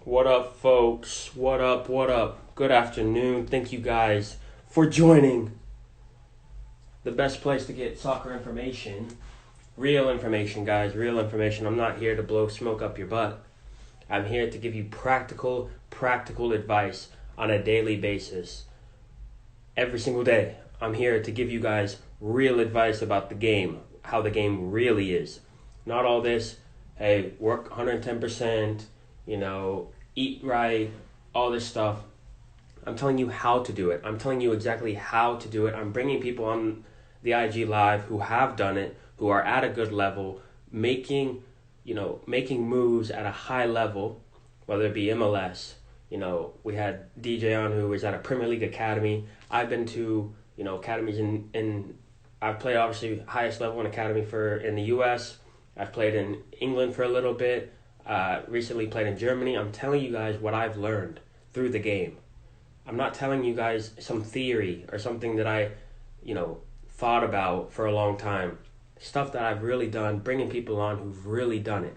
What up, folks? What up? What up? Good afternoon. Thank you guys for joining the best place to get soccer information. Real information, guys. Real information. I'm not here to blow smoke up your butt. I'm here to give you practical advice on a daily basis. Every single day. I'm here to give you guys real advice about the game, how the game really is. Not all this, hey, work 110%, eat right, all this stuff. I'm telling you how to do it. I'm telling you exactly how to do it. I'm bringing people on the IG Live who have done it, who are at a good level, making moves at a high level, whether it be MLS. We had DJ on who was at a Premier League academy. I've been to, academies in I've played obviously highest level in academy in the US. I've played in England for a little bit. Recently played in Germany. I'm telling you guys what I've learned through the game. I'm not telling you guys some theory or something that I, thought about for a long time. Stuff that I've really done, bringing people on who've really done it.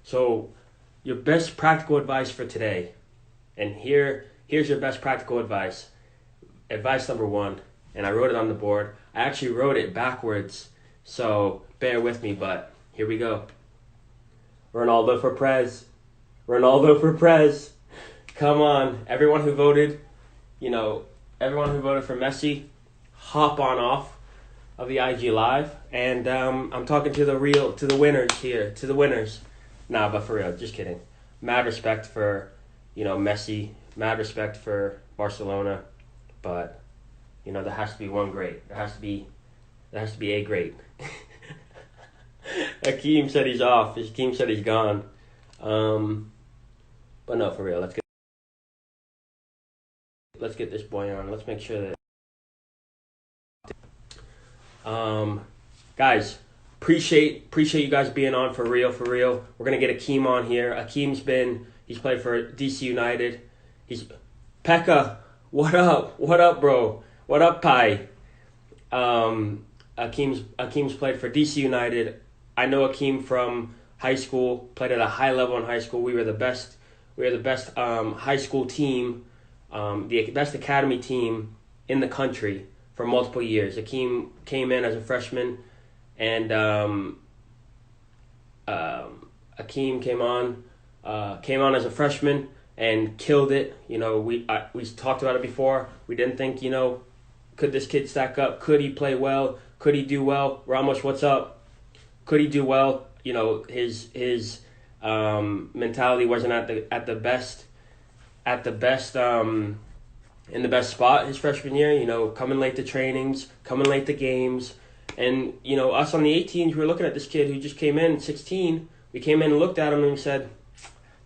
So your best practical advice for today, and here's your best practical advice. Advice number 1, and I wrote it on the board. I actually wrote it backwards, so bear with me, but here we go. Ronaldo for Prez. Ronaldo for Prez. Come on. Everyone who voted for Messi, hop on off of the IG Live. And I'm talking to the winners here, to the winners. Nah, but for real, just kidding. Mad respect for, Messi. Mad respect for Barcelona. But, there has to be one great. There has to be a great. Akeem said he's off. Akeem said he's gone. But no, for real. Let's get this boy on. Let's make sure that. Guys, appreciate you guys being on for real. We're gonna get Akeem on here. He's played for DC United. He's Pekka. What up? What up, bro? What up, Pai? Akeem's played for DC United. I know Akeem from high school, played at a high level in high school. We were the best high school team, the best academy team in the country for multiple years. Akeem came in as a freshman, and Akeem came on as a freshman and killed it. We talked about it before. We didn't think, could this kid stack up? Could he play well? Could he do well? Ramos, what's up? Could he do well? His mentality wasn't at the best in the best spot his freshman year. Coming late to trainings, coming late to games, and us on the 18s, we were looking at this kid who just came in 16. We came in and looked at him and we said,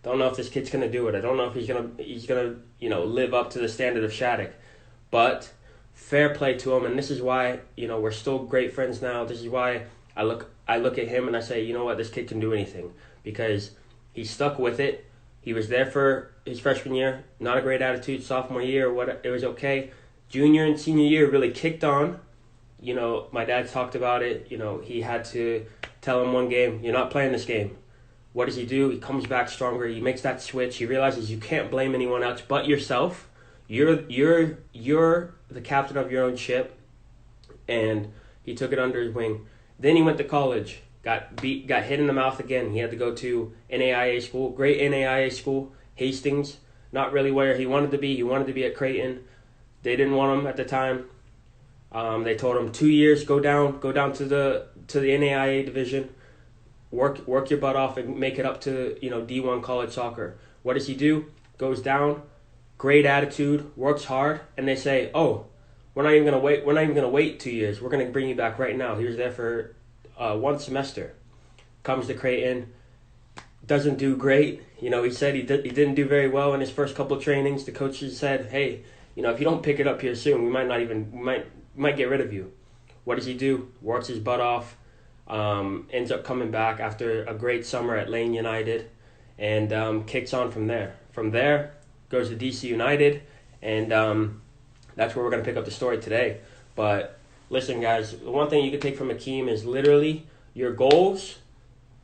"Don't know if this kid's gonna do it. I don't know if he's gonna live up to the standard of Shattuck." But fair play to him, and this is why we're still great friends now. This is why I look at him and I say, you know what, this kid can do anything, because he stuck with it. He was there for his freshman year, not a great attitude. Sophomore year, it was okay. Junior and senior year really kicked on. My dad talked about it. He had to tell him one game, you're not playing this game. What does he do? He comes back stronger. He makes that switch. He realizes you can't blame anyone else but yourself. You're the captain of your own ship, and he took it under his wing. Then he went to college, got hit in the mouth again. He had to go to NAIA school, great NAIA school, Hastings. Not really where he wanted to be. He wanted to be at Creighton. They didn't want him at the time. They told him 2 years, go down to the NAIA division, work your butt off and make it up to D1 college soccer. What does he do? Goes down, great attitude, works hard, and they say, oh, We're not even gonna wait 2 years. We're gonna bring you back right now. He was there for 1 semester. Comes to Creighton, doesn't do great. He said he didn't do very well in his first couple of trainings. The coaches said, hey, if you don't pick it up here soon, we might get rid of you. What does he do? Works his butt off. Ends up coming back after a great summer at Lane United, and kicks on from there. From there, goes to DC United, and that's where we're going to pick up the story today. But listen, guys, the one thing you can take from Akeem is literally your goals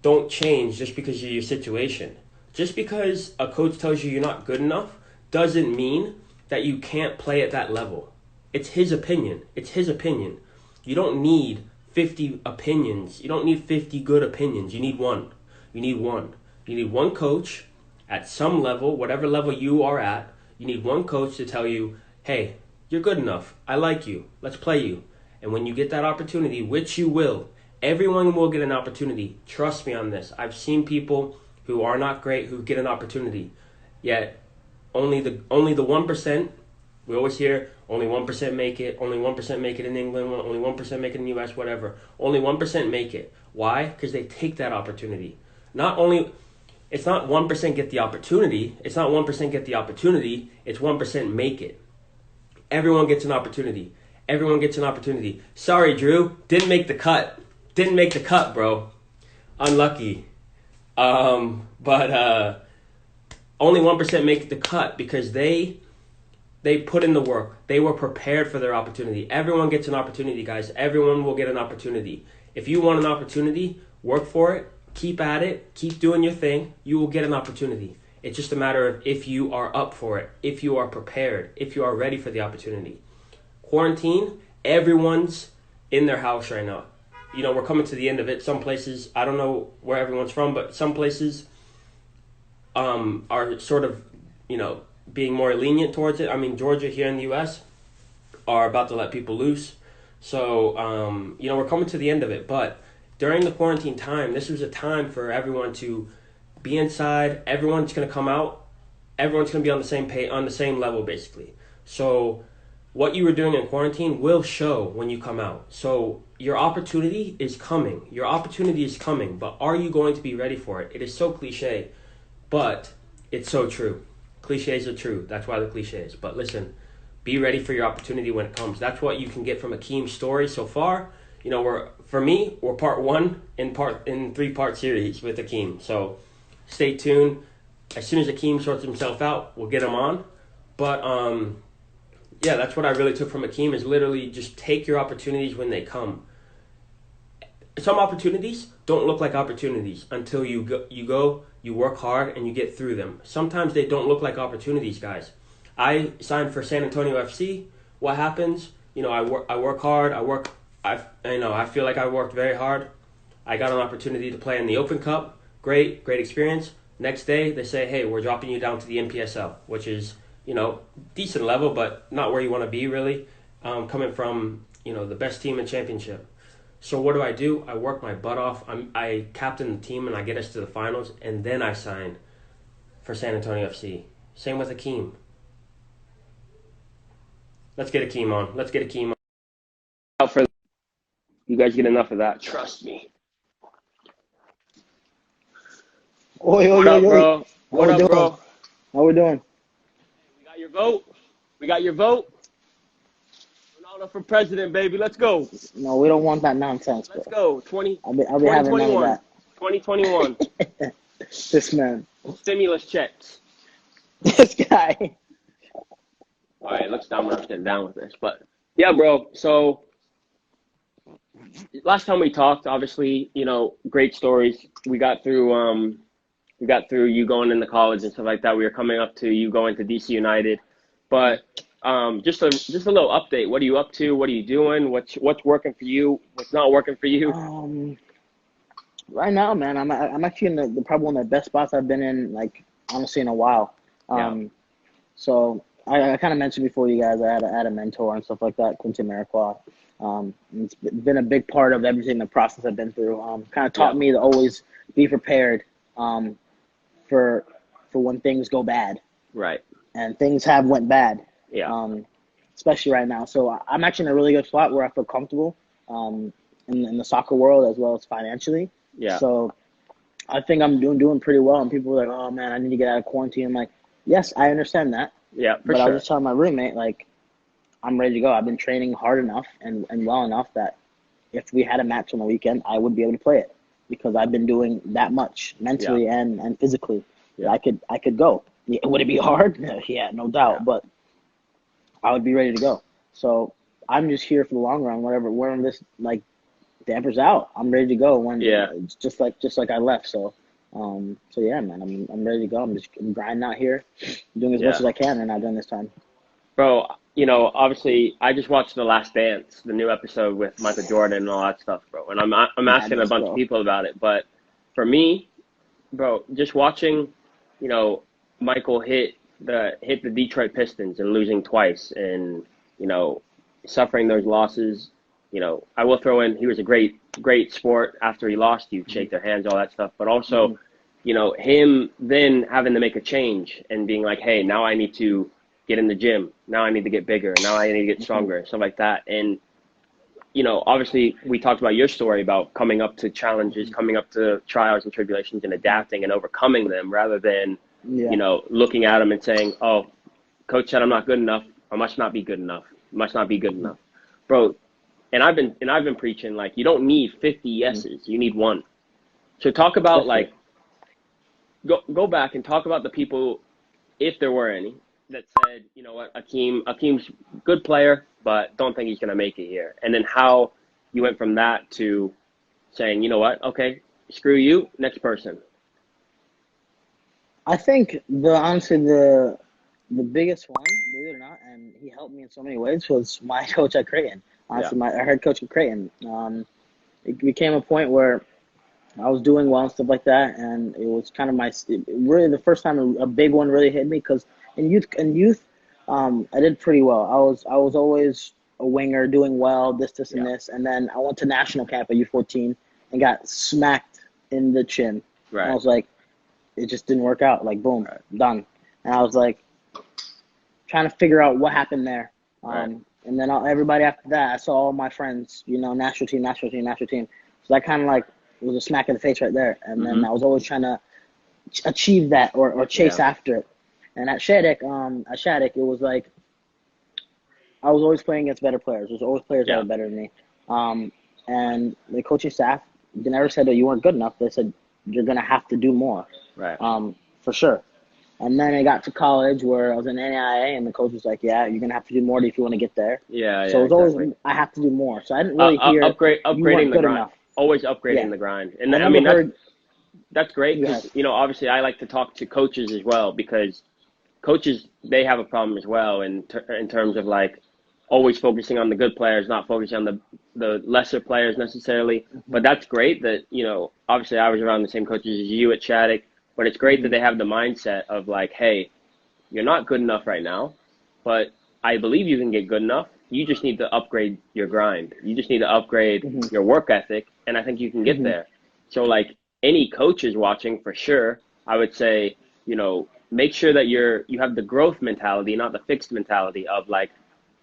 don't change just because of your situation. Just because a coach tells you you're not good enough doesn't mean that you can't play at that level. It's his opinion. It's his opinion. You don't need 50 opinions. You don't need 50 good opinions. You need one. You need one. You need one coach at some level, whatever level you are at. You need one coach to tell you, hey, you're good enough. I like you. Let's play you. And when you get that opportunity, which you will, everyone will get an opportunity. Trust me on this. I've seen people who are not great who get an opportunity. Yet only the 1%, we always hear only 1% make it, only 1% make it in England, only 1% make it in the US, whatever. Only 1% make it. Why? Because they take that opportunity. It's not 1% get the opportunity. It's not 1% get the opportunity. It's 1% make it. Everyone gets an opportunity. Everyone gets an opportunity. Sorry, Drew. Didn't make the cut. Didn't make the cut, bro. Unlucky. But only 1% make the cut because they put in the work. They were prepared for their opportunity. Everyone gets an opportunity, guys. Everyone will get an opportunity. If you want an opportunity, work for it. Keep at it. Keep doing your thing. You will get an opportunity. It's just a matter of if you are up for it, if you are prepared, if you are ready for the opportunity. Quarantine, everyone's in their house right now. You know, we're coming to the end of it. Some places, I don't know where everyone's from, but some places are sort of, you know, being more lenient towards it. I mean, Georgia here in the U.S. are about to let people loose. So, you know, we're coming to the end of it. But during the quarantine time, this was a time for everyone to be inside. Everyone's going to come out. Everyone's going to be on the same on the same level, basically. So what you were doing in quarantine will show when you come out. So your opportunity is coming. Your opportunity is coming. But are you going to be ready for it? It is so cliche, but it's so true. Cliches are true. That's why the cliches. But listen, be ready for your opportunity when it comes. That's what you can get from Akeem's story so far. You know, we're part one in 3-part series with Akeem. So stay tuned. As soon as Akeem sorts himself out, we'll get him on. But yeah, that's what I really took from Akeem is literally just take your opportunities when they come. Some opportunities don't look like opportunities until you go, you work hard, and you get through them. Sometimes they don't look like opportunities, guys. I signed for San Antonio FC. What happens? You know, I work hard. I feel like I worked very hard. I got an opportunity to play in the Open Cup. Great experience. Next day, they say, hey, we're dropping you down to the NPSL, which is, you know, decent level, but not where you want to be, really, coming from, you know, the best team in championship. So what do? I work my butt off. I captain the team, and I get us to the finals, and then I sign for San Antonio FC. Same with Akeem. Let's get Akeem on. Let's get Akeem on. Out for you guys get enough of that. Trust me. What up, bro? What up, bro? How we doing? We got your vote. We got your vote. Ronaldo for president, baby. Let's go. No, we don't want that nonsense, bro. Let's go. I'll be having none of that. 2021. This man. Stimulus checks. This guy. All right, let's get down with this. But yeah, bro. So last time we talked, obviously, you know, great stories. We got through you going into college and stuff like that. We were coming up to you going to DC United. But just a little update. What are you up to? What are you doing? What's working for you? What's not working for you? Right now, man, I'm actually in the probably one of the best spots I've been in, like, honestly, in a while. So I kind of mentioned before, you guys, I had a mentor and stuff like that, Quinton Marquardt. It's been a big part of everything, the process I've been through. Kind of taught me to always be prepared for when things go bad. Right. And things have went bad. Yeah. Especially right now. So I'm actually in a really good spot where I feel comfortable in the soccer world as well as financially. Yeah. So I think I'm doing pretty well. And people are like, oh, man, I need to get out of quarantine. I'm like, yes, I understand that. Yeah, but I was just telling my roommate, like, I'm ready to go. I've been training hard enough and well enough that if we had a match on the weekend, I would be able to play it because I've been doing that much mentally and physically. Yeah. I could go. Would it be hard? Yeah, no doubt. Yeah. But I would be ready to go. So I'm just here for the long run. Wherever this like dampers out, I'm ready to go. When just like I left. So So yeah, man, I'm ready to go. I'm grinding out here, doing as much Yeah. as I can right now during this time. Bro, obviously, I just watched The Last Dance, the new episode with Michael Jordan and all that stuff, bro. And I'm asking a Madness, bunch of bro. people about it, but for me, bro, just watching, you know, Michael hit the Detroit Pistons and losing twice, and you know, suffering those losses. I will throw in he was a great sport. After he lost, you Hmm. shake their hands, all that stuff. But also, Hmm. him then having to make a change and being like, hey, now I need to get in the gym. Now I need to get bigger. Now I need to get Hmm. stronger, and stuff like that. And obviously we talked about your story about coming up to challenges, Hmm. coming up to trials and tribulations and adapting and overcoming them rather than, Yeah. looking at them and saying, oh, coach said I'm not good enough. I must not be good enough. Must not be good Hmm. enough. Bro, and I've been preaching like you don't need 50 Hmm. yeses. You need one. So talk about That's it. like go back and talk about the people, if there were any, that said, you know what, Akeem's good player, but don't think he's gonna make it here. And then how you went from that to saying, you know what, okay, screw you, next person. I think the biggest one, believe it or not, and he helped me in so many ways, was my coach at Creighton. Yeah, Honestly, my head coach at Creighton. It became a point where I was doing well and stuff like that, and it was kind of really the first time a big one really hit me because in youth, I did pretty well. I was always a winger, doing well, this and yeah, this, and then I went to national camp at U14 and got smacked in the chin, and I right, was like, it just didn't work out. Like, boom, right, done. And I was like trying to figure out what happened there. right. And then everybody after that, I saw all my friends, national team, national team, national team. So that kind of like was a smack in the face right there. And then Mm-hmm. I was always trying to achieve that or chase Yeah, after it. And at Shattuck, it was like I was always playing against better players. There's always players that yeah, were better than me. Um, and the coaching staff, they never said that you weren't good enough. They said you're gonna have to do more, right. for sure. And then I got to college where I was in NAIA, and the coach was like, "Yeah, you're gonna have to do more if you want to get there." Yeah, So yeah, it was exactly. always I have to do more. So I didn't really hear you Upgrading weren't the good grind. enough. Always Yeah, upgrading the grind. And I I never mean, heard. that's great Go ahead. because, obviously I like to talk to coaches as well because coaches, they have a problem as well in terms of like always focusing on the good players, not focusing on the lesser players necessarily. Hmm. But that's great that, obviously I was around the same coaches as you at Shattuck, but it's great that Hmm. they have the mindset of like, hey, you're not good enough right now, but I believe you can get good enough. You just need to upgrade your grind. You just need to upgrade Hmm. your work ethic, and I think you can get Hmm. there. So, like any coaches watching, for sure, I would say, make sure that you have the growth mentality, not the fixed mentality of like,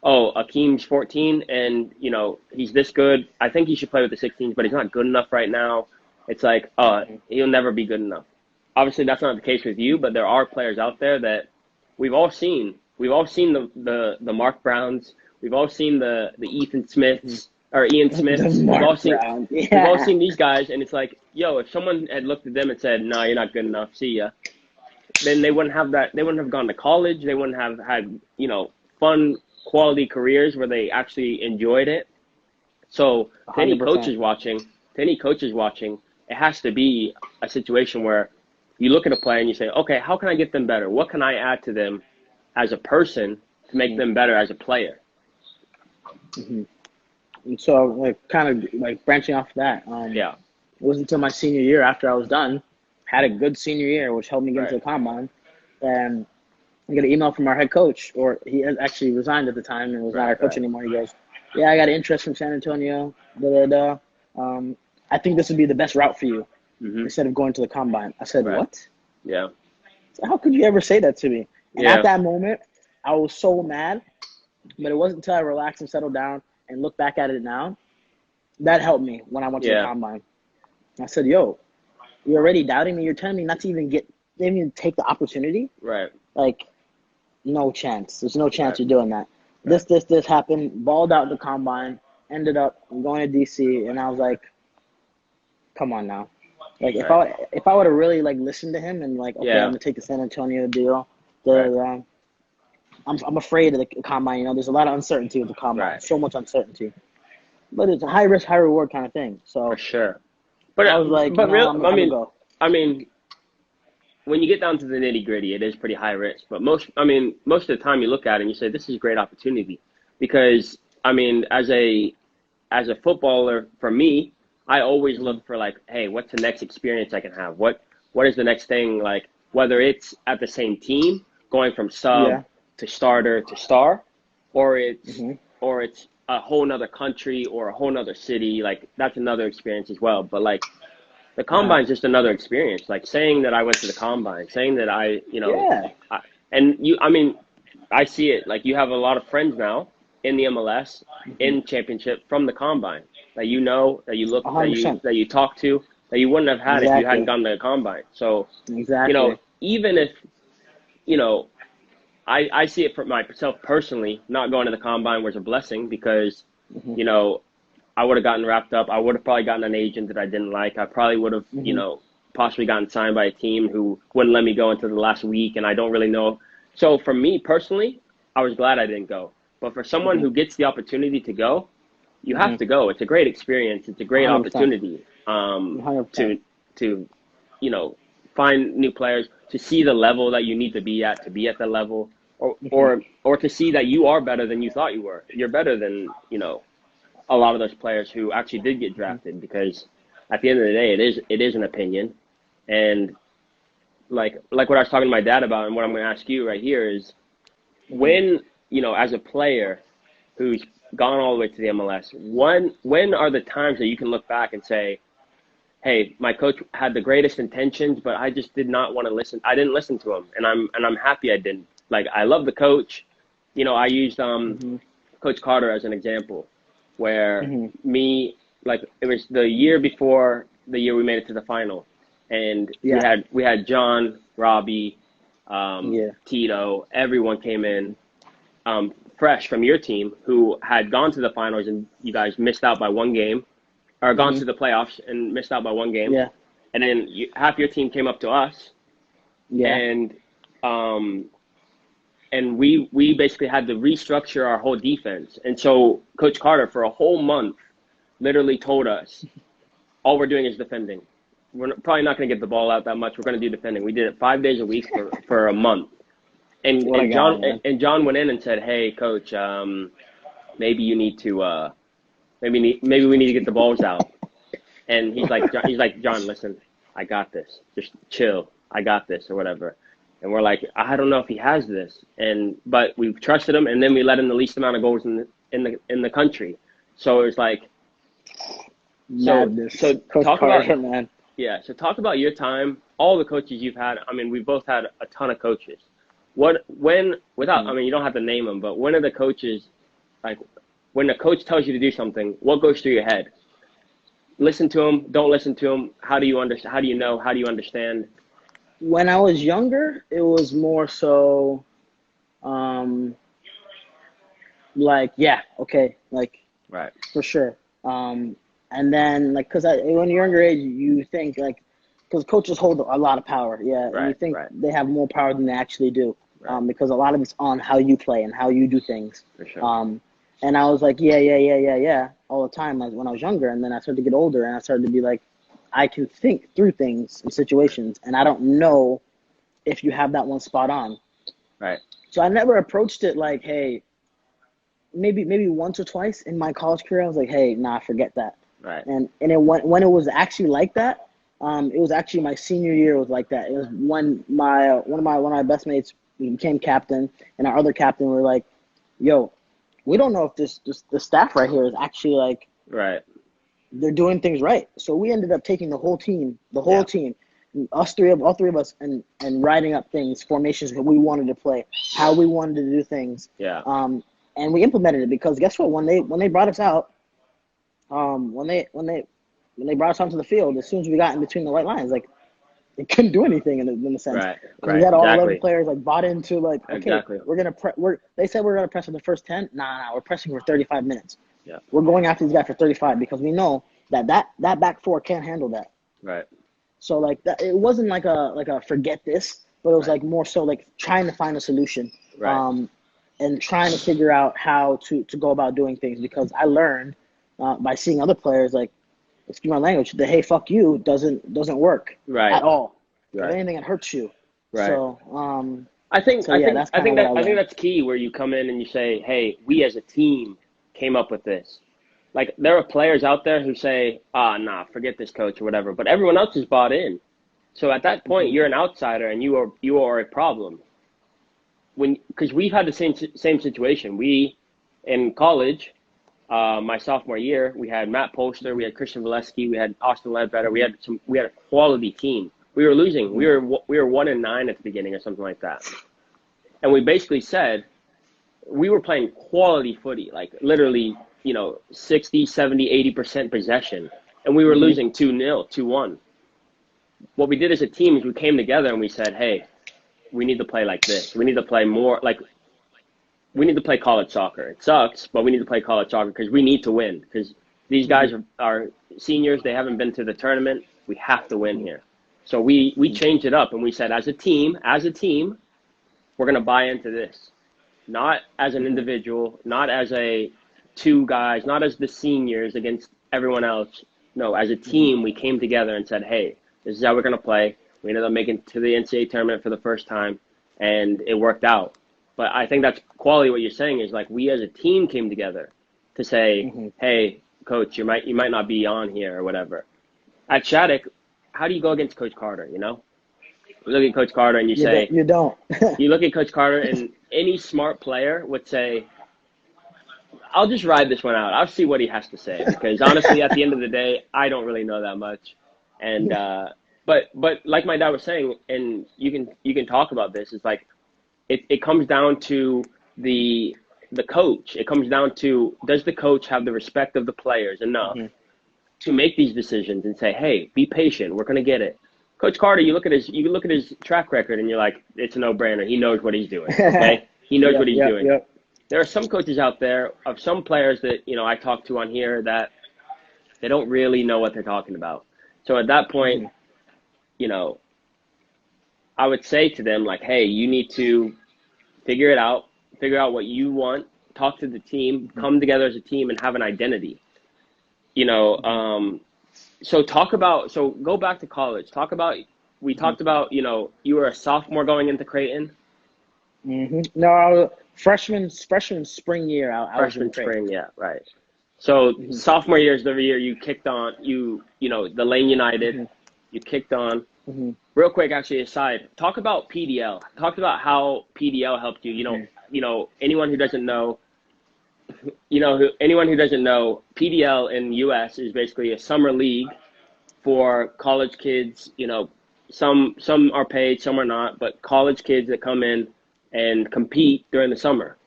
oh, Akeem's 14 and he's this good. I think he should play with the 16s, but he's not good enough right now. It's like, he'll never be good enough. Obviously, that's not the case with you, but there are players out there that we've all seen. We've all seen the Mark Browns. We've all seen the Ethan Hmm. Smiths or Ian The Smiths. We've all Mark seen Brown. we've all Yeah. seen these guys, and it's like, yo, if someone had looked at them and said, "No, you're not good enough. See ya," then they wouldn't have that. They wouldn't have gone to college. They wouldn't have had fun, quality careers where they actually enjoyed it. So to any 100%. coaches watching, it has to be a situation where you look at a player and you say, okay, how can I get them better? What can I add to them as a person to make Hmm. them better as a player? Hmm. And so, like, kind of like branching off that, Yeah, it wasn't until my senior year after I was done, had a good senior year, which helped me get into right, the combine, and I get an email from our head coach, or he had actually resigned at the time and was not right, our coach right. anymore. He goes, "Yeah, I got an interest from San Antonio. Da da da. I think this would be the best route for you Mm-hmm. instead of going to the combine." I said, Right. "What? Yeah. How could you ever say that to me?" And at Yeah. that moment, I was so mad. But it wasn't until I relaxed and settled down and look back at it now that helped me when I went to the Yeah. combine. I said, "Yo, you're already doubting me. You're telling me not to even take the opportunity. Right. Like, no chance. There's no chance Right. you're doing that." Right. This happened. Balled out in the combine. Ended up going to DC, and I was like, "Come on now." Like, Right. if I would have really like listened to him and like, okay, I'm Yeah. gonna take the San Antonio deal. Right. The I'm afraid of the combine. There's a lot of uncertainty with the combine. Right. So much uncertainty. But it's a high risk, high reward kind of thing. For So sure. But I was like, but real. I'm gonna go. I mean, when you get down to the nitty gritty, it is pretty high risk. But most of the time you look at it and you say, this is a great opportunity. Because, I mean, as a footballer, for me, I always look for like, hey, what's the next experience I can have? What is the next thing? Like, whether it's at the same team, going from sub to starter to star, or it's a whole nother country or a whole nother city. Like, that's another experience as well. But like, the combine's just another experience. Like, saying that I went to the combine, saying that I mean, I see it. Like, you have a lot of friends now in the MLS, in championship, from the combine that you know, that you look, 100%. that you talk to, that you wouldn't have had if you hadn't gone to the combine. So, even if, I see it for myself personally, not going to the combine was a blessing because, I would have gotten wrapped up. I would have probably gotten an agent that I didn't like. I probably would have, possibly gotten signed by a team who wouldn't let me go until the last week, and I don't really know. So for me personally, I was glad I didn't go. But for someone who gets the opportunity to go, you have to go. It's a great experience. It's a great 100%. opportunity to find new players, to see the level that you need to be at the level, or to see that you are better than you thought you were. You're better than, a lot of those players who actually did get drafted, because at the end of the day, it is an opinion. And like what I was talking to my dad about, and what I'm going to ask you right here is, when, as a player who's gone all the way to the MLS, when are the times that you can look back and say, hey, my coach had the greatest intentions, but I just did not want to listen. I didn't listen to him, and I'm happy I didn't. Like, I love the coach. I used Coach Carter as an example, where it was the year before the year we made it to the final, and we had John, Robbie, Tito, everyone came in fresh from your team who had gone to the finals, and you guys missed out by one game, or gone to the playoffs and missed out by one game. Yeah. And then half your team came up to us. Yeah. And we basically had to restructure our whole defense. And so Coach Carter, for a whole month, literally told us, all we're doing is defending. We're probably not going to get the ball out that much. We're going to do defending. We did it 5 days a week for a month. And John went in and said, hey, Coach, maybe you need to maybe we need to get the balls out. And he's like, John, listen, I got this. Just chill. I got this, or whatever. And we're like, I don't know if he has this. But we've trusted him, and then we let him the least amount of goals in the country. So it's like, Madness. so Coach talk Carter, about man. Yeah. So talk about your time, all the coaches you've had. I mean, we've both had a ton of coaches. You don't have to name them, but when are the coaches, like, when the coach tells you to do something, what goes through your head? Listen to him, don't listen to him. How do you understand? How do you know? How do you understand? When I was younger, it was more so, like, yeah, okay, like, Right. for sure. And then, like, because when you're younger age, you think, like, because coaches hold a lot of power, and you think they have more power than they actually do, because a lot of it's on how you play and how you do things. For sure. And I was like, yeah, all the time, like, when I was younger. And then I started to get older, and I started to be like, I can think through things and situations, and I don't know if you have that one spot on. Right. So I never approached it like, hey, maybe once or twice in my college career, I was like, hey, nah, forget that. Right. And when it was actually like that, it was actually my senior year was like that. It was when one of my best mates became captain, and our other captain were like, yo, we don't know if the staff right here is actually, like, they're doing things right. So we ended up taking the whole team, all three of us, and writing up things, formations that we wanted to play, how we wanted to do things. Yeah. And we implemented it, because guess what? When they brought us out, when they brought us onto the field, as soon as we got in between the white lines, like, they couldn't do anything in a sense. Right. We had all 11 players, like, bought into, like, okay, Exactly. we're gonna they said we're gonna press for the first 10. Nah, we're pressing for 35 minutes. Yeah. We're going after these guys for 35, because we know that back four can't handle that. Right. So, like, that, it wasn't like a forget this, but it was like more so like trying to find a solution. Right. And trying to figure out how to go about doing things, because I learned by seeing other players, like, excuse my language, the hey fuck you doesn't work at all. If anything, it hurts you. Right. So, I think that's kind of what I learned. I think that's key where you come in and you say, hey, we as a team came up with this. Like there are players out there who say, nah, forget this coach or whatever, but everyone else is bought in. So at that point, you're an outsider and you are a problem. Because we've had the same situation. We in college, my sophomore year, we had Matt Polster, we had Christian Valesky, we had Austin Ledbetter, we had a quality team. We were losing. We were 1-9 at the beginning or something like that. And we basically said we were playing quality footy, like literally, 60, 70, 80% possession. And we were losing 2-0, 2-1. What we did as a team is we came together and we said, hey, we need to play like this. We need to play more like we need to play college soccer. It sucks, but we need to play college soccer because we need to win. Because these guys are seniors. They haven't been to the tournament. We have to win here. So we changed it up and we said, as a team, we're going to buy into this. Not as an individual, not as two guys, not as the seniors against everyone else. No, as a team, we came together and said, hey, this is how we're going to play. We ended up making it to the NCAA tournament for the first time, and it worked out. But I think that's quality. What you're saying is like we as a team came together to say, hey, coach, you might not be on here or whatever. At Shattuck, how do you go against Coach Carter, You look at Coach Carter and you say – You don't. You look at Coach Carter and any smart player would say, I'll just ride this one out. I'll see what he has to say because honestly, at the end of the day, I don't really know that much. And but like my dad was saying, and you can talk about this, it's like it comes down to the coach. It comes down to, does the coach have the respect of the players enough to make these decisions and say, hey, be patient. We're going to get it. Coach Carter, you look at his track record and you're like, it's a no-brainer. He knows what he's doing. Okay, he knows what he's doing. Yep. There are some coaches out there of some players that I talk to on here that they don't really know what they're talking about. So at that point, I would say to them like, hey, you need to figure out what you want, talk to the team, come together as a team, and have an identity. So go back to college. We talked about, you were a sophomore going into Creighton. No, I was freshman spring year. Freshman spring, yeah, right. So sophomore year is the year you kicked on, the Lane United, you kicked on. Real quick, actually, aside, talk about PDL. Talk about how PDL helped you. Anyone who doesn't know, PDL in the U.S. is basically a summer league for college kids. Some are paid, some are not, but college kids that come in and compete during the summer.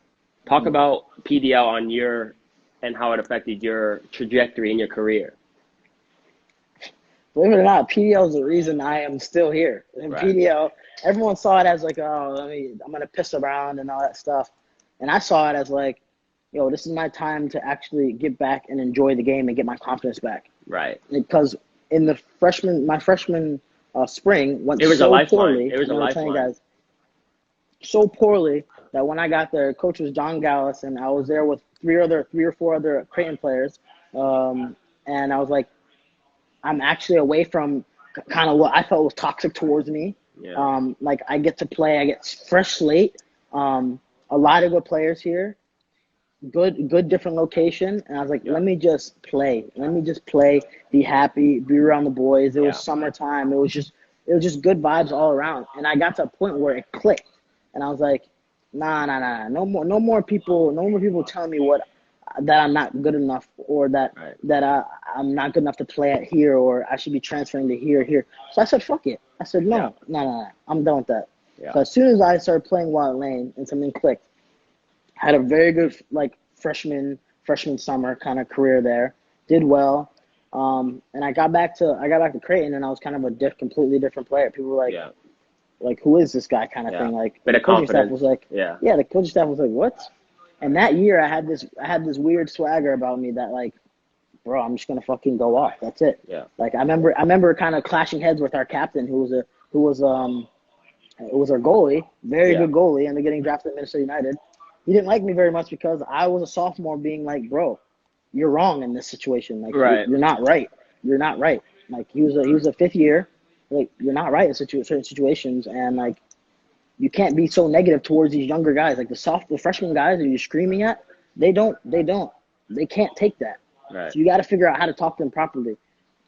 Talk about PDL and how it affected your trajectory in your career. Believe it or not, PDL is the reason I am still here. And right. PDL, everyone saw it as like, I'm going to piss around and all that stuff. And I saw it as like, this is my time to actually get back and enjoy the game and get my confidence back. Right. Because in my freshman spring went so poorly. It was a lifeline. Guys, so poorly that when I got there, coach was John Gallus, and I was there with three or four other Creighton players. And I was like, I'm actually away from kind of what I felt was toxic towards me. Yeah. Like I get to play, I get fresh slate. A lot of good players here, good different location. And I was like, let me just play. Be happy, be around the boys. It was summertime. It was just good vibes all around. And I got to a point where it clicked. And I was like, nah. No more people telling me that I'm not good enough or that I'm not good enough to play at here or I should be transferring to here. So I said, fuck it. I said, no. I'm done with that. Yeah. So as soon as I started playing Wild Lane and something clicked, I had a very good freshman summer kind of career there. Did well. And I got back to Creighton and I was kind of a completely different player. People were like, who is this guy kind of thing? Like the coaching staff was like, the coaching staff was like, what? And that year I had this weird swagger about me that like, bro, I'm just gonna fucking go off. That's it. Yeah. Like I remember kind of clashing heads with our captain who was our goalie, very good goalie, and they're getting drafted at Minnesota United. He didn't like me very much because I was a sophomore being like, bro, you're wrong in this situation. Like you're not right. You're not right. Like he was a fifth year. like you're not right in certain situations, and like you can't be so negative towards these younger guys. Like the freshman guys that you're screaming at, they can't take that. Right. So you got to figure out how to talk to them properly.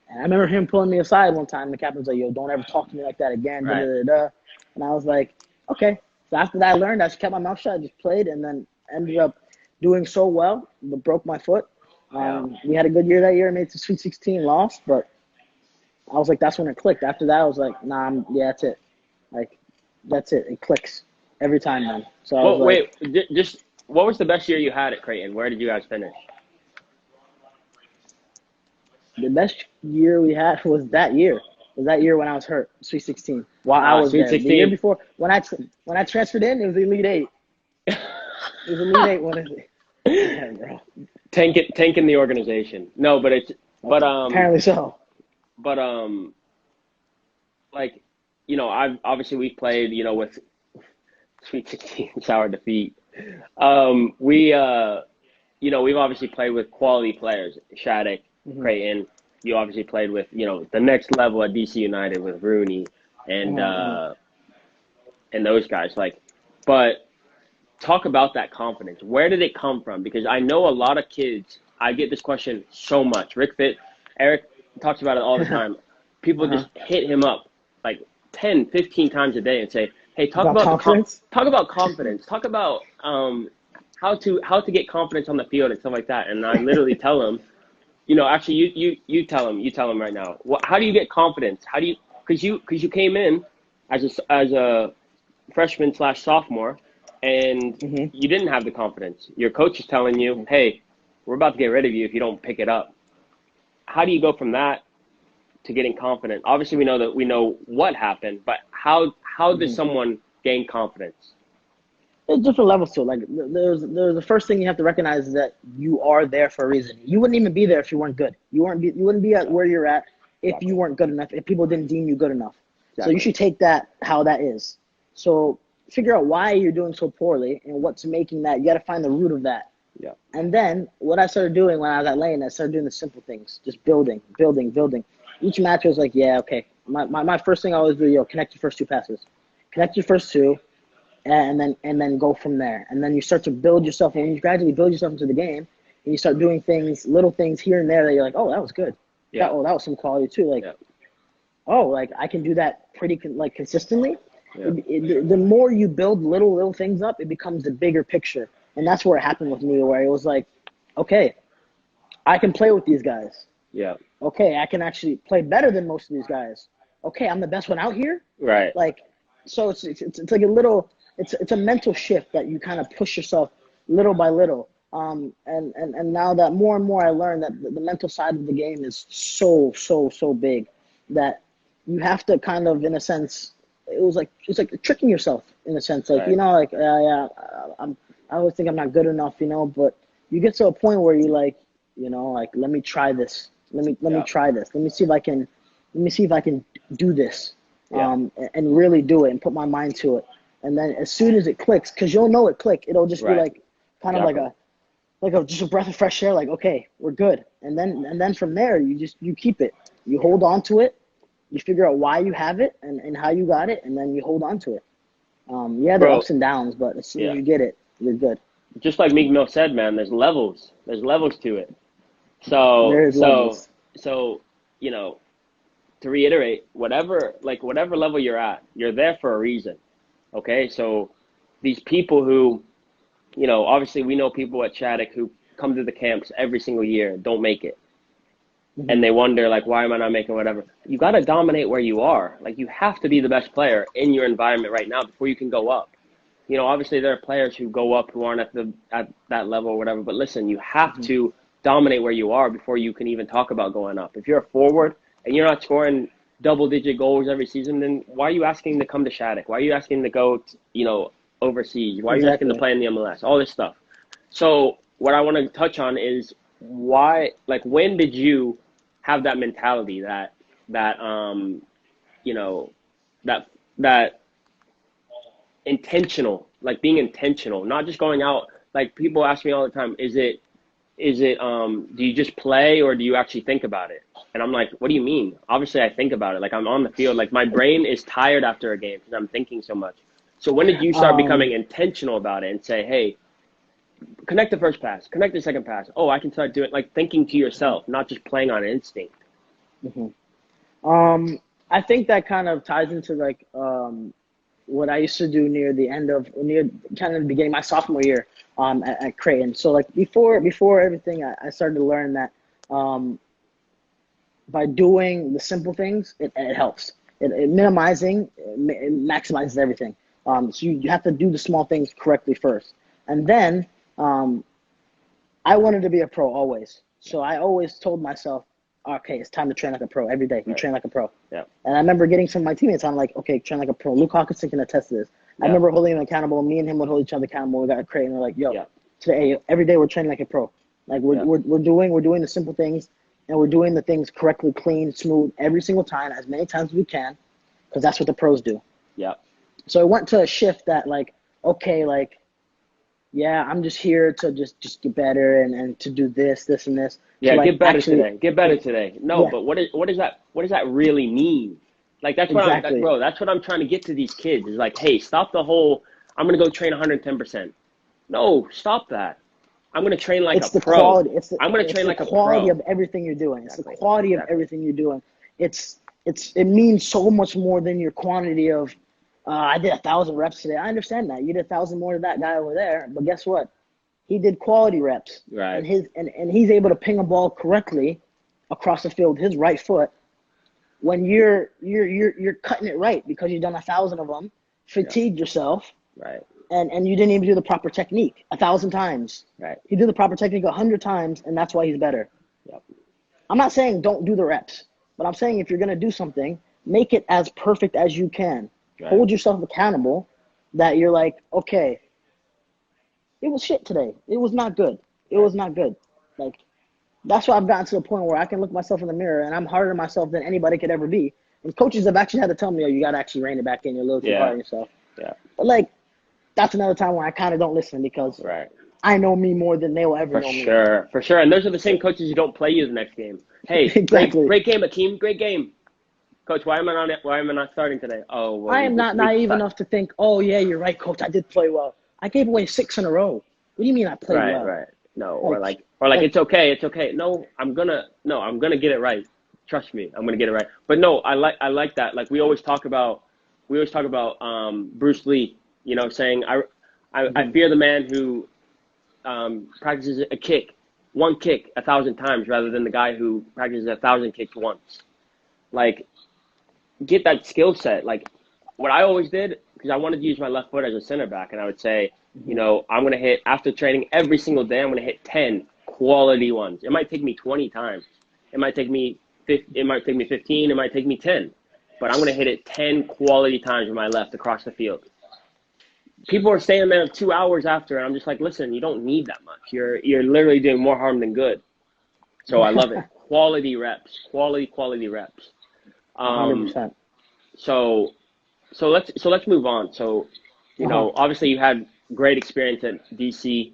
And I remember him pulling me aside one time. The captain's like, "Yo, don't ever talk to me like that again." Right. And I was like, "Okay." So after that, I learned. I just kept my mouth shut. I just played, and then ended up doing so well, but broke my foot. We had a good year that year. Made it to Sweet 16, lost, but I was like, that's when it clicked. After that, I was like, nah, that's it. Like, that's it. It clicks every time, man. So well, wait, just what was the best year you had at Creighton? Where did you guys finish? The best year we had was that year. Was that year when I was hurt, Sweet 16. While I was Sweet there. 16. The year before, when I transferred in, it was Elite Eight. It was Elite Eight when it. Yeah, bro. Tanking the organization. No, but apparently so. But like, I've obviously we've played, with Sweet 16 sour defeat. We've obviously played with quality players, Shattuck, Creighton. You obviously played with, the next level at DC United with Rooney and those guys. Like, but talk about that confidence. Where did it come from? Because I know a lot of kids, I get this question so much. Eric talks about it all the time. People just hit him up like 10, 15 times a day and say, hey, talk about confidence. Talk about confidence. Talk about how to get confidence on the field and stuff like that. And I literally tell them, actually you tell them right now. How do you get confidence? How do you, because you came in as a freshman / sophomore, and you didn't have the confidence. Your coach is telling you, hey, we're about to get rid of you if you don't pick it up. How do you go from that to getting confident? Obviously, we know what happened, but how does someone gain confidence? There's different levels to it. Like there's the first thing you have to recognize is that you are there for a reason. You wouldn't even be there if you weren't good. You wouldn't be at where you're at if you weren't good enough, if people didn't deem you good enough. Exactly. So you should take that how that is. So figure out why you're doing so poorly and what's making that. You got to find the root of that. Yeah. And then what I started doing when I was at Lane, I started doing the simple things, just building. Each match was like, yeah, okay. My first thing I always do, connect your first two passes. Connect your first two, and then go from there. And then you start to build yourself, and when you gradually build yourself into the game, and you start doing little things here and there that you're like, oh, that was good. Yeah. That was some quality too. Like, oh, like I can do that pretty consistently. Yeah. The more you build little things up, it becomes the bigger picture. And that's where it happened with me, where it was like, okay, I can play with these guys. Yeah. Okay, I can actually play better than most of these guys. Okay, I'm the best one out here. Right. Like, so it's like a little, it's a mental shift that you kind of push yourself little by little. And now that more and more I learn that the mental side of the game is so big that you have to kind of, in a sense, it's like tricking yourself in a sense. Like, right. I always think I'm not good enough, but you get to a point where you like, let me try this. Let me try this. Let me see if I can do this. Yeah. And really do it and put my mind to it. And then as soon as it clicks, because you'll know it click, it'll just be like kind of like just a breath of fresh air. Like, okay, we're good. And then from there, you keep it. You hold on to it. You figure out why you have it and how you got it, and then you hold on to it. There are ups and downs, but as soon as you get it, you're good. Just like Meek Mill said, man, there's levels. There's levels to it. So to reiterate, whatever level you're at, you're there for a reason. Okay, so these people who, obviously we know people at Shattuck who come to the camps every single year, don't make it. Mm-hmm. And they wonder, like, why am I not making whatever? You got to dominate where you are. Like, you have to be the best player in your environment right now before you can go up. Obviously there are players who go up who aren't at that level or whatever. But listen, you have to dominate where you are before you can even talk about going up. If you're a forward and you're not scoring double-digit goals every season, then why are you asking to come to Shattuck? Why are you asking to go, overseas? Why are you asking to play in the MLS? All this stuff. So what I want to touch on is why, like, when did you have that mentality that intentional, like being intentional, not just going out. Like, people ask me all the time, is it do you just play or do you actually think about it? And I'm like, what do you mean? Obviously, I think about it. Like, I'm on the field. Like, my brain is tired after a game because I'm thinking so much. So when did you start becoming intentional about it and say, hey, connect the first pass, connect the second pass? Oh, I can start doing, like, thinking to yourself, not just playing on instinct. I think that kind of ties into like what I used to do near kind of the beginning my sophomore year at Creighton. So like before everything, I started to learn that by doing the simple things, it helps. It maximizes everything. So you have to do the small things correctly first, and then I wanted to be a pro always. So I always told myself, okay, it's time to train like a pro every day. You train like a pro. Yeah. And I remember getting some of my teammates on like, okay, train like a pro. Luke Hawkinson can attest to this. I remember holding him accountable. Me and him would hold each other accountable. We got a crate and we're like, yo, today, every day we're training like a pro. Like we're doing the simple things, and we're doing the things correctly, clean, smooth, every single time, as many times as we can, because that's what the pros do. Yeah. So it went to a shift that like, okay, like, yeah, I'm just here to just get better and to do this, and this. Yeah, so, like, get better today. Get better today. No, but what does that really mean? Like that's what that's what I'm trying to get to these kids. Is like, hey, stop the whole I'm gonna go train 110%. No, stop that. I'm gonna train like a pro. Quality. I'm gonna train like a pro. It's the quality of everything you're doing. It's the quality of everything you're doing. It means so much more than your quantity of. I did 1,000 reps today. I understand that you did 1,000 more than that guy over there, but guess what? He did quality reps, right? And he's able to ping a ball correctly across the field, his right foot. When you're cutting it right because you've done 1,000 of them, fatigued yourself, right? And you didn't even do the proper technique 1,000 times. Right. He did the proper technique 100 times, and that's why he's better. Yep. I'm not saying don't do the reps, but I'm saying if you're gonna do something, make it as perfect as you can. Right. Hold yourself accountable that you're like, okay, it was shit today. It was not good. It was not good. Like, that's why I've gotten to the point where I can look myself in the mirror and I'm harder on myself than anybody could ever be. And coaches have actually had to tell me, oh, you got to actually rein it back in. You're a little too hard on yourself. Yeah. But, like, that's another time where I kind of don't listen because I know me more than they will ever know me. For sure. And those are the same coaches who don't play you the next game. Hey, exactly. great game, Akeem. Great game. Coach, why am I not starting today? Oh, well, I am not naive enough to think, oh, yeah, you're right, coach. I did play well. I gave away 6 in a row. What do you mean I played well? Right. No, or like it's okay. No, I'm gonna get it right. Trust me, I'm gonna get it right. But no, I like that. Like we always talk about Bruce Lee, saying I fear the man who practices one kick 1,000 times rather than the guy who practices 1,000 kicks once. Like, get that skill set. Like, what I always did, because I wanted to use my left foot as a center back, and I would say, I'm going to hit, after training every single day, I'm going to hit 10 quality ones. It might take me 20 times. It might take me 15. It might take me 10. But I'm going to hit it 10 quality times with my left across the field. People are staying there 2 hours after, and I'm just like, listen, you don't need that much. You're literally doing more harm than good. So I love it. Quality reps. Quality reps. 100%. So let's move on. So, obviously you had great experience at DC.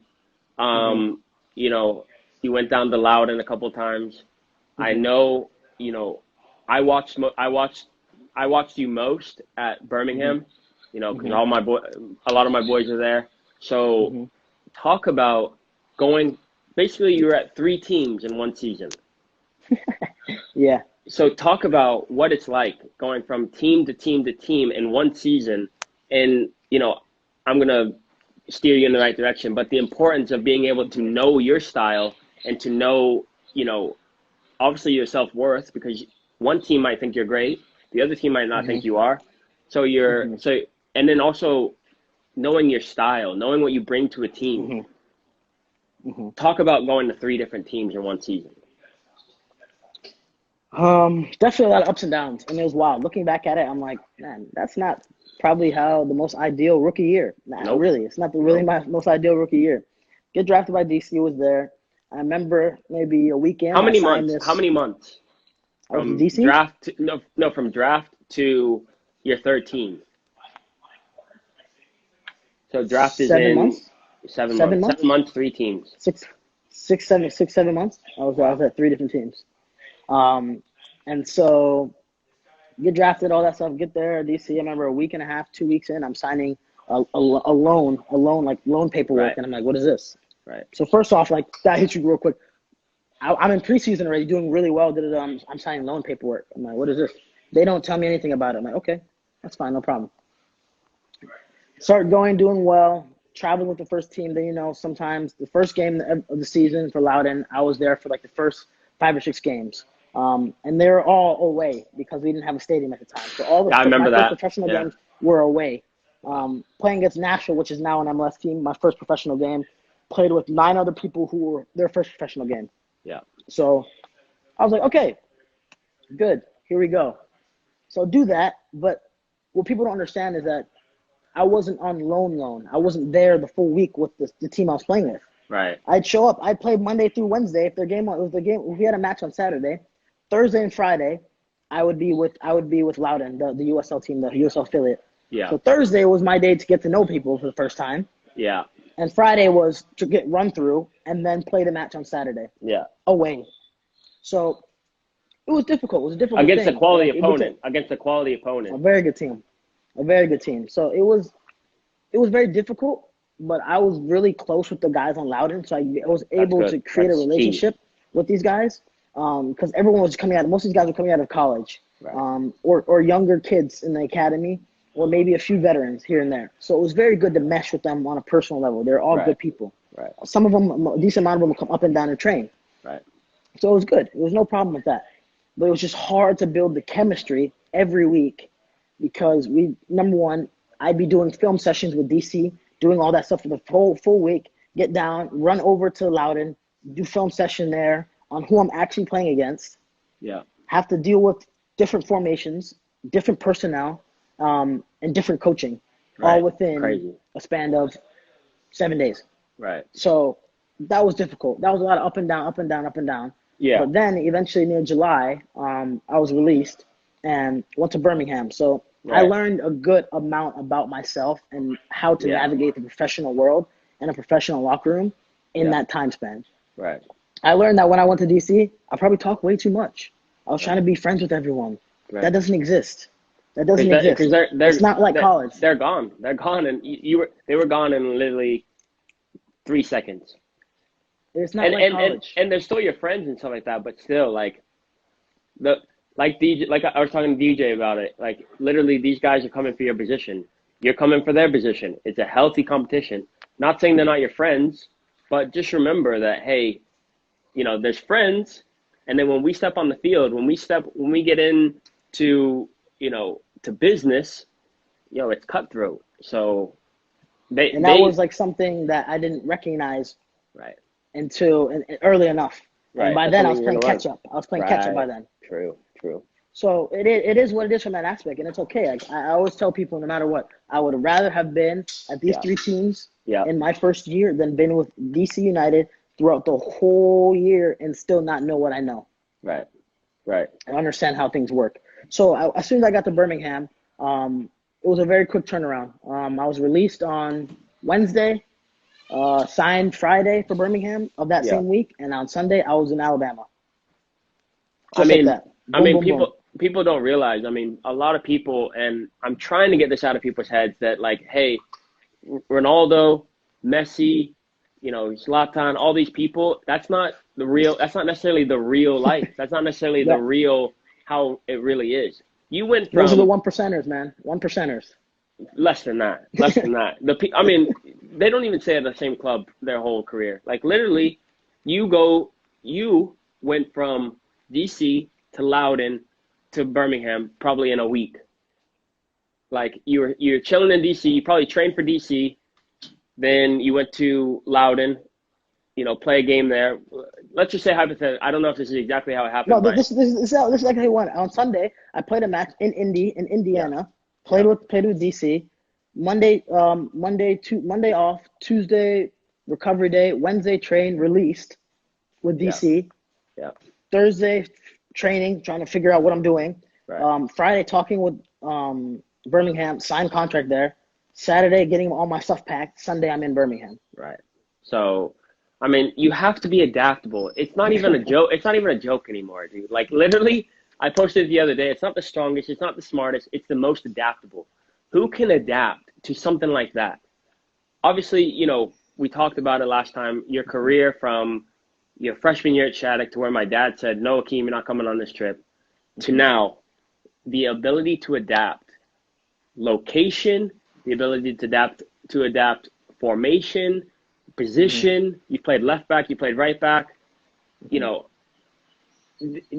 You went down to Loudoun a couple of times. I know, I watched you most at Birmingham, because a lot of my boys are there. So talk about basically you were at 3 teams in one season. Yeah. So talk about what it's like going from team to team to team in one season. And, I'm going to steer you in the right direction, but the importance of being able to know your style and to know, obviously your self-worth, because one team might think you're great. The other team might not think you are. So and then also knowing your style, knowing what you bring to a team. Talk about going to 3 different teams in one season. Definitely a lot of ups and downs, and it was wild. Looking back at it, I'm like, man, that's not probably how the most ideal rookie year. Nope. Really, it's not my most ideal rookie year. Get drafted by DC was there. I remember maybe a weekend. How many months? From DC? From draft to your third team. So draft is 7 in months? 7 months. 7 months, 3 teams. 7 months. I was at 3 different teams. And so get drafted, all that stuff. Get there, DC. I remember a week and a half, 2 weeks in, I'm signing loan paperwork, Right. and I'm like, what is this? Right. So first off, like that hits you real quick. I'm in preseason already, doing really well. I'm signing loan paperwork. I'm like, what is this? They don't tell me anything about it. I'm like, okay, that's fine, no problem. Start going, doing well, traveling with the first team. Then, sometimes the first game of the season for Loudoun, I was there for like the first 5 or 6 games. And they were all away because we didn't have a stadium at the time. So Yeah, I my remember first that. professional Yeah. games were away. Playing against Nashville, which is now an MLS team, my first professional game, played with 9 other people who were their first professional game. Yeah. So I was like, okay, good, here we go. So do that. But what people don't understand is that I wasn't on loan. I wasn't there the full week with the team I was playing with. Right. I'd show up. I'd play Monday through Wednesday. If if we had a match on Saturday, Thursday and Friday, I would be with Loudoun, the USL team, the USL affiliate. Yeah. So Thursday was my day to get to know people for the first time, Yeah. and Friday was to get run through and then play the match on Saturday Yeah. away. So it was difficult. It was a difficult Against thing. a quality Like, opponent. Against a quality a opponent. very good team, So it was very difficult, but I was really close with the guys on Loudoun, so I was able to create a relationship with these guys, because everyone was coming out. Most of these guys were coming out of college, Right. or younger kids in the academy, or maybe a few veterans here and there. So it was very good to mesh with them on a personal level. They're all Right. good people. Right. Some of them, a decent amount of them, will come up and down and train. Right. So it was good. There was no problem with that. But it was just hard to build the chemistry every week because number one, I'd be doing film sessions with DC, doing all that stuff for the full week, get down, run over to Loudoun, do film session there on who I'm actually playing against, Yeah. have to deal with different formations, different personnel, and different coaching, all Right. within Crazy. a span of 7 days. Right. So that was difficult. That was a lot of up and down, up and down, up and down. Yeah. But then eventually near July, I was released and went to Birmingham. So I Right. learned a good amount about myself and how to Yeah. navigate the professional world and a professional locker room in Yeah. that time span. Right. I learned that when I went to DC, I probably talked way too much. I was trying to be friends with everyone. Right. That doesn't exist. That doesn't exist. Because It's not like college. They're gone. They're gone, and they were gone in literally 3 seconds. It's not like college. And they're still your friends and stuff like that, but still, like DJ, like I was talking to DJ about it. Like literally, these guys are coming for your position. You're coming for their position. It's a healthy competition. Not saying they're not your friends, but just remember that hey, there's friends, and then when we step on the field, when we get into to business, it's cutthroat. So that was like something that I didn't recognize right until early enough. right. And by then I was playing catch up. By then. True. So it is what it is from that aspect, and it's okay. Like, I always tell people, no matter what, I would rather have been at these 3 teams in my first year than been with DC United throughout the whole year and still not know what I know. Right. And understand how things work. So as soon as I got to Birmingham, it was a very quick turnaround. I was released on Wednesday, signed Friday for Birmingham of that same week, and on Sunday I was in Alabama. Just like that. Boom. People don't realize. I mean, a lot of people, and I'm trying to get this out of people's heads that like, hey, Ronaldo, Messi, Zlatan, all these people. That's not necessarily the real life. That's not necessarily the real how it really is. You went from those are the 1%ers, man. 1%ers. Less than that. I mean, they don't even stay at the same club their whole career. Like literally, you went from DC to Loudoun to Birmingham probably in a week. Like you're chilling in DC, you probably trained for DC, then you went to Loudoun, play a game there. Let's just say hypothetically, I don't know if this is exactly how it happened. No, this is exactly how it went. On Sunday, I played a match in Indiana. Yeah. Played with DC. Monday off. Tuesday recovery day. Wednesday train, released with DC. Yeah. Thursday training, trying to figure out what I'm doing. Right. Friday talking with Birmingham, signed contract there. Saturday getting all my stuff packed. Sunday I'm in Birmingham. Right. So, I mean, you have to be adaptable. It's not even a joke. It's not even a joke anymore, dude. Like literally, I posted it the other day. It's not the strongest. It's not the smartest. It's the most adaptable. Who can adapt to something like that? Obviously, we talked about it last time. Your career from your freshman year at Shattuck to where my dad said, no, Akeem, you're not coming on this trip, to now, the ability to adapt location, the ability to adapt formation, position. You played left back, you played right back.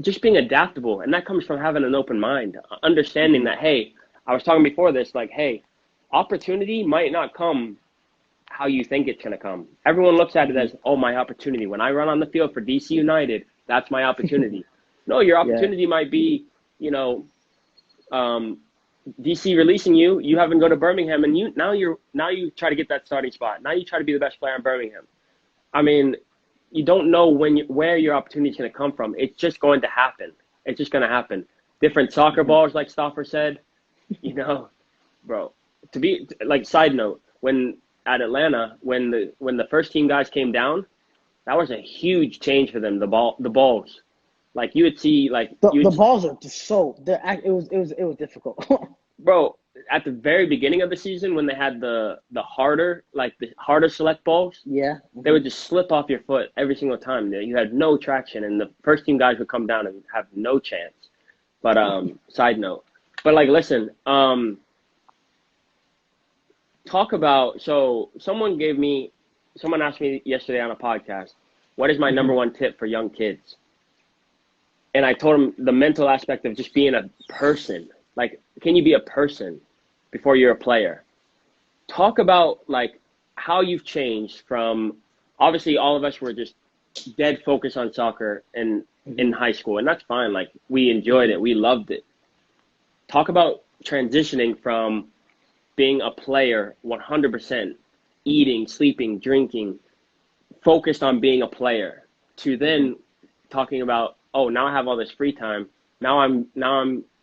Just being adaptable, and that comes from having an open mind, understanding that, hey, I was talking before this, like, hey, opportunity might not come how you think it's going to come. Everyone looks at it as, oh, my opportunity. When I run on the field for DC United, that's my opportunity. No, your opportunity might be, DC releasing you. You haven't go to Birmingham, and now you try to get that starting spot. Now you try to be the best player in Birmingham. I mean, you don't know where your opportunity is going to come from. It's just going to happen. It's just going to happen. Different soccer balls, like Stauffer said. Bro. To be like, side note, when at Atlanta, when the first team guys came down, that was a huge change for them. The balls, like you would see, like the balls are just it was difficult. Bro, at the very beginning of the season, when they had the harder select balls, they would just slip off your foot every single time. You had no traction, and the first team guys would come down and have no chance. But side note, but like, listen, talk about, so someone asked me yesterday on a podcast, what is my number one tip for young kids? And I told them the mental aspect of just being a person. Like, can you be a person before you're a player? Talk about, like, how you've changed from, obviously all of us were just dead focused on soccer in high school, and that's fine. Like, we enjoyed it. We loved it. Talk about transitioning from being a player 100%, eating, sleeping, drinking, focused on being a player, to then talking about, oh, now I have all this free time. Now I'm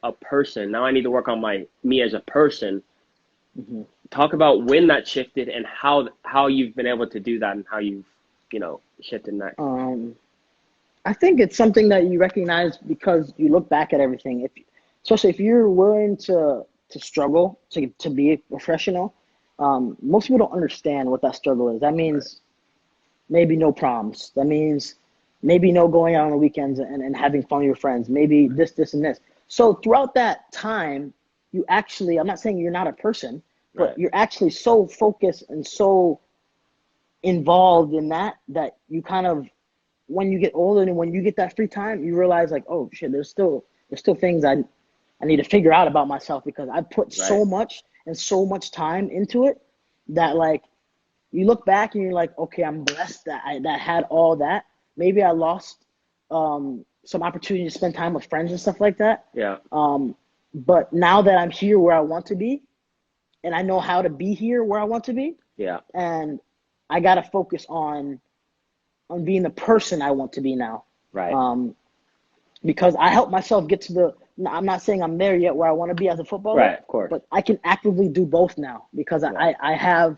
a person. Now I need to work on me as a person. Talk about when that shifted and how you've been able to do that and how you've, shifted that. I think it's something that you recognize because you look back at everything. Especially if you're willing to struggle to be a professional, most people don't understand what that struggle is. That means maybe no proms. That means maybe no going out on the weekends and having fun with your friends. Maybe this, and this. So throughout that time, you actually, I'm not saying you're not a person, but you're actually so focused and so involved in that you kind of, when you get older and when you get that free time, you realize, like, oh shit, there's still things I need to figure out about myself, because I put so much time into it that, like, you look back and you're like, okay, I'm blessed that I had all that. Maybe I lost some opportunity to spend time with friends and stuff like that. Yeah. But now that I'm here where I want to be, and I know how to be here where I want to be, and I gotta focus on being the person I want to be now. Right. Because I help myself get to I'm not saying I'm there yet where I want to be as a footballer. Right, of course. But I can actively do both now because I have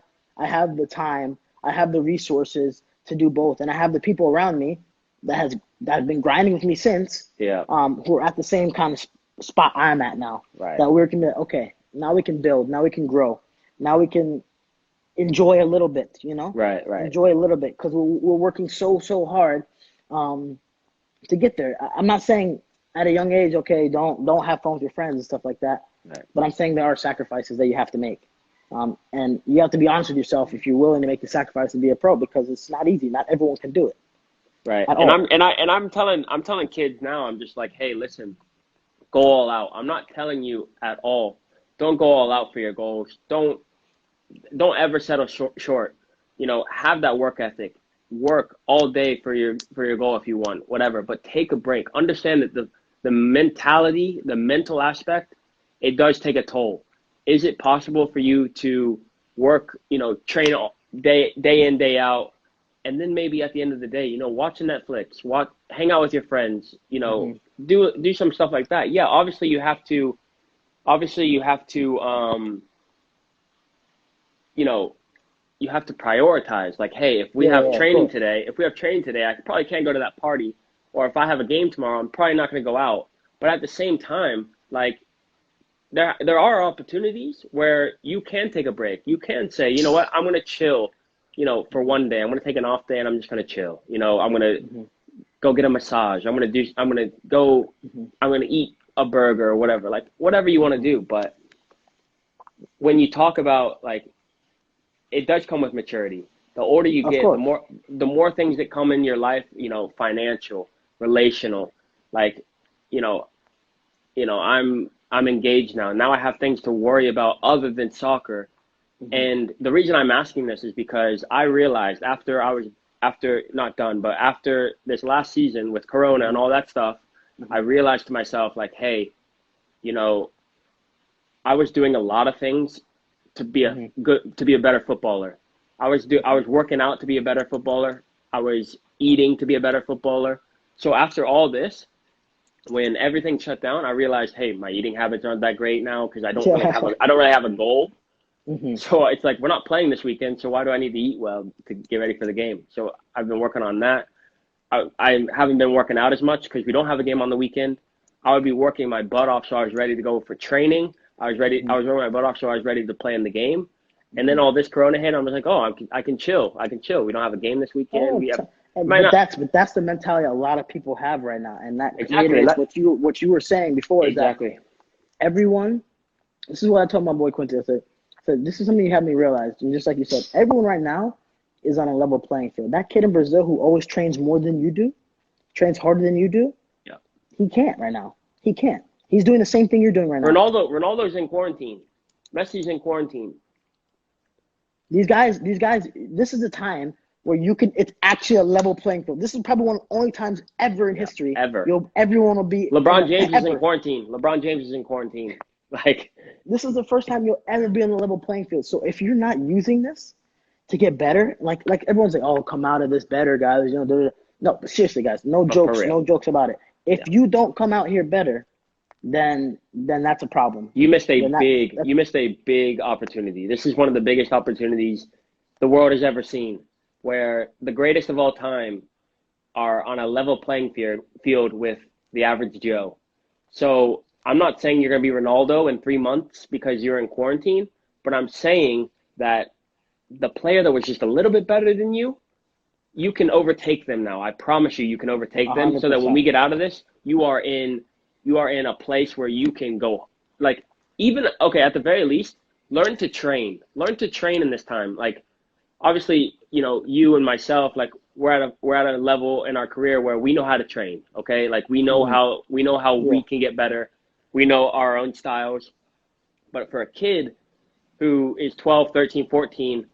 the time, I have the resources to do both, and I have the people around me that have been grinding with me since. Yeah. Who are at the same kind of spot I'm at now. Right. That we're gonna, okay, now we can build, now we can grow, now we can enjoy a little bit. Right. Enjoy a little bit, because we're working so hard to get there. I'm not saying at a young age, okay, don't have fun with your friends and stuff like that. Right. But I'm saying there are sacrifices that you have to make. And you have to be honest with yourself if you're willing to make the sacrifice to be a pro, because it's not easy. Not everyone can do it. Right. I'm telling kids now, I'm just like, hey, listen, go all out. I'm not telling you at all, don't go all out for your goals. Don't ever settle short. Have that work ethic. Work all day for your goal if you want, whatever. But take a break. Understand that the mentality, the mental aspect, it does take a toll. Is it possible for you to work, train day in, day out, and then maybe at the end of the day, watching Netflix, hang out with your friends, do some stuff like that? Yeah, obviously you have to you have to prioritize. Like, hey, if we have training today, I probably can't go to that party. Or if I have a game tomorrow, I'm probably not going to go out. But at the same time, like there are opportunities where you can take a break. You can say, you know what, I'm gonna chill, for one day. I'm gonna take an off day and I'm just gonna chill. I'm gonna go get a massage. I'm gonna go, Mhm. I'm gonna eat a burger or whatever. Like whatever you want to do. But when you talk about like, it does come with maturity. The older you Of get, course. the more things that come in your life, financial, relational, like, you know, I'm engaged now. Now I have things to worry about other than soccer. Mhm. And the reason I'm asking this is because I realized after not done, but after this last season with Corona and all that stuff, I Mhm. realized to myself like, hey, you know, I was doing a lot of things Mhm. to be a better footballer. I was working out to be a better footballer. I was eating to be a better footballer. So after all this, when everything shut down, I realized, hey, my eating habits aren't that great now because Yeah. I don't really have a goal. Mhm. So it's like we're not playing this weekend, so why do I need to eat well to get ready for the game? So I've been working on that. I haven't been working out as much because we don't have a game on the weekend. I would be working my butt off so I was ready to go for training. I Mhm. was working my butt off so I was ready to play in the game. And then Mhm. all this Corona hit, I was like, oh, I can chill. I can chill. We don't have a game this weekend. Oh, We have might but not that's the mentality a lot of people have right now, and that exactly reiterates what you were saying before is that exactly. everyone. This is what I told my boy Quincy. I said this is something you have me realize. And just like you said, everyone right now is on a level playing field. That kid in Brazil who always trains more than you do, trains harder than you do, Yeah. he can't right now. He can't. He's doing the same thing you're doing right now. Ronaldo's in quarantine. Messi's in quarantine. These guys. This is the time where you can. It's actually a level playing field. This is probably one of the only times ever in Yeah. history Ever. everyone will be in LeBron a James is in ever. quarantine. LeBron James is in quarantine. Like, This is the first time you'll ever be on a level playing field. So if you're not using this to get better, like everyone's like, oh, come out of this better, guys. No, but seriously, guys, no but for jokes, real. no jokes about it. If Yeah. you don't come out here better, then that's a problem. Then that's You missed a big opportunity. This is one of the biggest opportunities the world has ever seen, where the greatest of all time are on a level playing field with the average Joe. So I'm not saying you're going to be Ronaldo in 3 months because you're in quarantine, but I'm saying that the player that was just a little bit better than you can overtake them now. I promise you, you can overtake them hundred so that when we percent. get out of this, you are in a place where you can go like even okay, at the very least, learn to train. Learn to train in this time. Like obviously, you and myself, like we're at a level in our career where we know how to train, okay? Like Mm-hmm. we know how Yeah. we can get better. We know our own styles. But for a kid who is 12, 13, 14,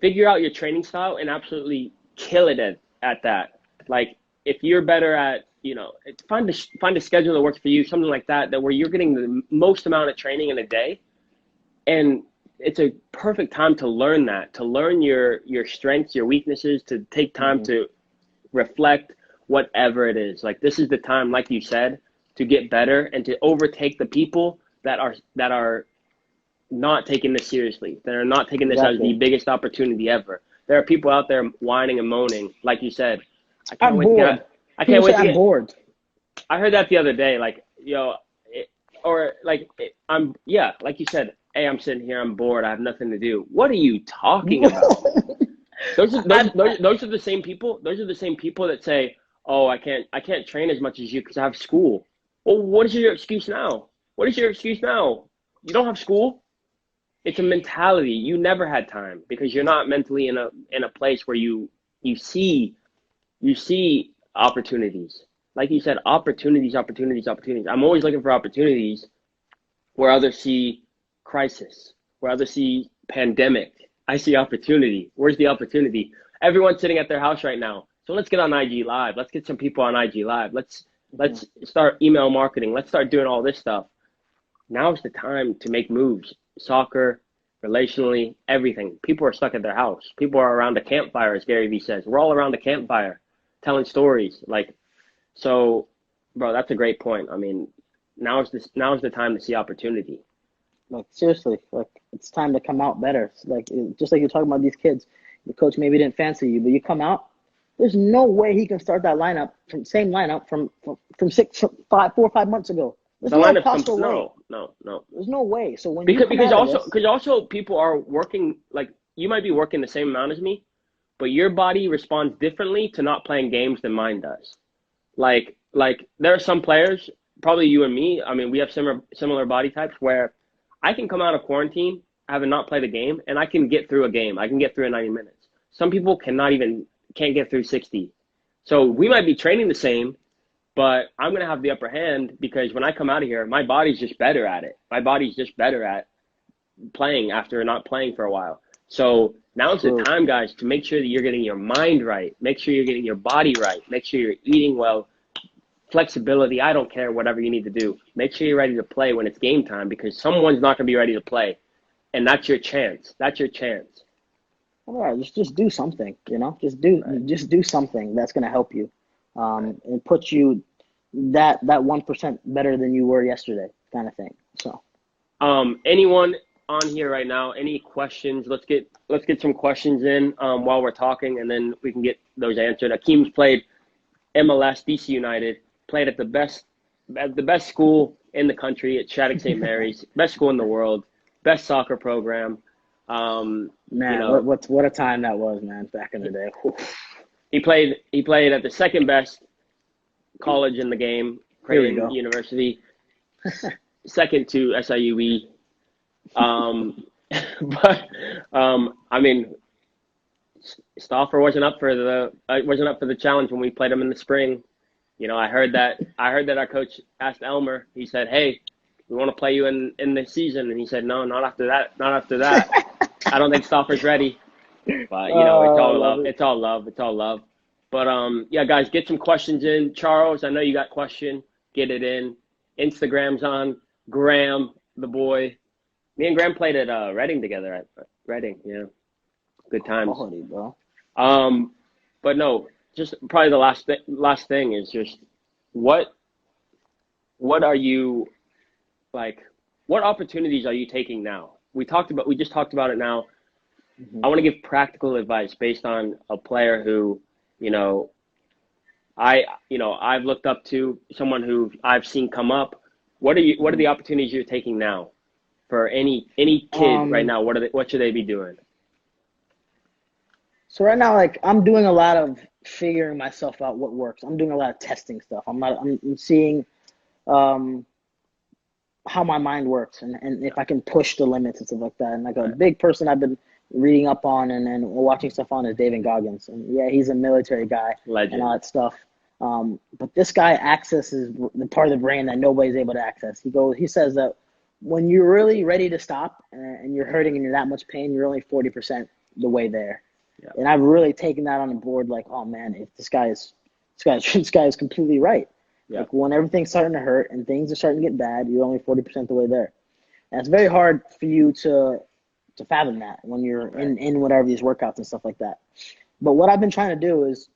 figure out your training style and absolutely kill it at that. Like if you're better at, find a schedule that works for you, something like that where you're getting the most amount of training in a day. And it's a perfect time to learn that, to learn your strengths, your weaknesses, to take time Mm-hmm. to reflect whatever it is. Like this is the time, like you said, to get better and to overtake the people that are not taking this seriously. They're not taking this as the Exactly. biggest opportunity ever. There are people out there whining and moaning, like you said. I can't I'm wait to get. bored. I People can't say wait to I'm get. bored. I heard that the other day. Like, or like I'm yeah, like you said. Hey, I'm sitting here. I'm bored. I have nothing to do. What are you talking about? I Those are the same people. Those are the same people that say, "Oh, I can't train as much as you because I have school." Well, what is your excuse now? What is your excuse now? You don't have school. It's a mentality. You never had time because you're not mentally in a place where you see opportunities. Like you said, opportunities. I'm always looking for opportunities where others see crisis, where others see pandemic. I see opportunity. Where's the opportunity? Everyone's sitting at their house right now. So let's get on IG Live. Let's get some people on IG Live. Let's start email marketing. Let's start doing all this stuff. Now's the time to make moves. Soccer, relationally, everything. People are stuck at their house. People are around the campfire, as Gary Vee says. We're all around the campfire, telling stories. Like so, bro. That's a great point. I mean, now is the time to see opportunity. like seriously, like it's time to come out better. Like just like you're talking about these kids, the coach maybe didn't fancy you, but you come out. There's no way he can start that lineup from same lineup from 4 or 5 months ago. There's The no lineup possible way. No. There's no way. So when you come Because out of this, also people are working, like, you might be working the same amount as me, but your body responds differently to not playing games than mine does. Like there are some players, probably you and me. I mean, we have similar body types where I can come out of quarantine having not played a game, and I can get through a game. I can get through 90 minutes. Some people can't get through 60. So we might be training the same, but I'm going to have the upper hand because when I come out of here, my body's just better at it. My body's just better at playing after not playing for a while. So now it's the time, guys, to make sure that you're getting your mind right. Make sure you're getting your body right. Make sure you're eating well. Flexibility, I don't care, whatever you need to do. Make sure you're ready to play when it's game time because someone's not going to be ready to play. And that's your chance. That's your chance. all right, just do something, just do something that's going to help you, and put you that 1% better than you were yesterday, kind of thing. So, anyone on here right now, any questions? Let's get some questions in while we're talking, and then we can get those answered. Akeem's played MLS, DC United, played at the best school in the country at Shattuck St. Mary's, best school in the world, best soccer program. Man, what a time that was, man, back in the day. He played at the second best college in the game, Creighton University, second to SIUE. But I mean, Stauffer wasn't up for the challenge when we played him in the spring. I heard that our coach asked Elmer. He said, "Hey, we want to play you in the season," and he said, "No, not after that. Not after that. I don't think Stauffer's ready." But it's all love. It's all love. It's all love. But yeah, guys, get some questions in. Charles, I know you got a question. Get it in. Instagram's on. Graham, the boy. Me and Graham played at Reading together at Reading. Yeah, good times. Quality, bro. But no, just probably the last thing is just what are you like? What opportunities are you taking now? We just talked about it now. Mm-hmm. I want to give practical advice based on a player who, I've looked up to, someone who I've seen come up. What are the opportunities you're taking now for any kid right now? What should they be doing? So right now, like, I'm doing a lot of figuring myself out what works. I'm doing a lot of testing stuff. I'm seeing how my mind works and if I can push the limits and stuff like that. And like a big person I've been reading up on and watching stuff on is David Goggins. And yeah, he's a military guy. Legend. And all that stuff. But this guy accesses the part of the brain that nobody's able to access. He says that when you're really ready to stop and you're hurting and you're that much pain, you're only 40% the way there. Yeah. And I've really taken that on the board. Like, oh man, if this guy is completely right. Yeah. Like when everything's starting to hurt and things are starting to get bad, you're only 40% the way there. And it's very hard for you to fathom that when you're in whatever these workouts and stuff like that. But what I've been trying to do is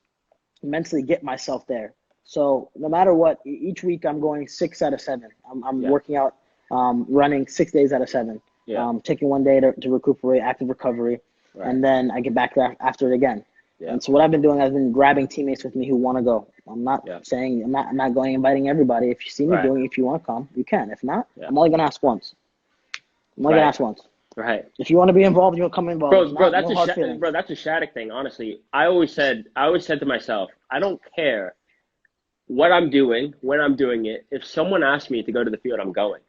mentally get myself there. So no matter what, each week I'm going 6 out of 7. I'm working out, running 6 days out of 7. Yeah. Taking one day to recuperate, active recovery, and then I get back there after it again. Yeah. And so what I've been doing, I've been grabbing teammates with me who want to go. I'm not saying I'm not going inviting everybody. If you see me doing it, if you want to come, you can. If not, I'm only gonna ask once. Right. If you want to be involved, you'll come involved. Bro, that's a Shattuck thing. Honestly, I always said to myself, I don't care what I'm doing, when I'm doing it. If someone asks me to go to the field, I'm going.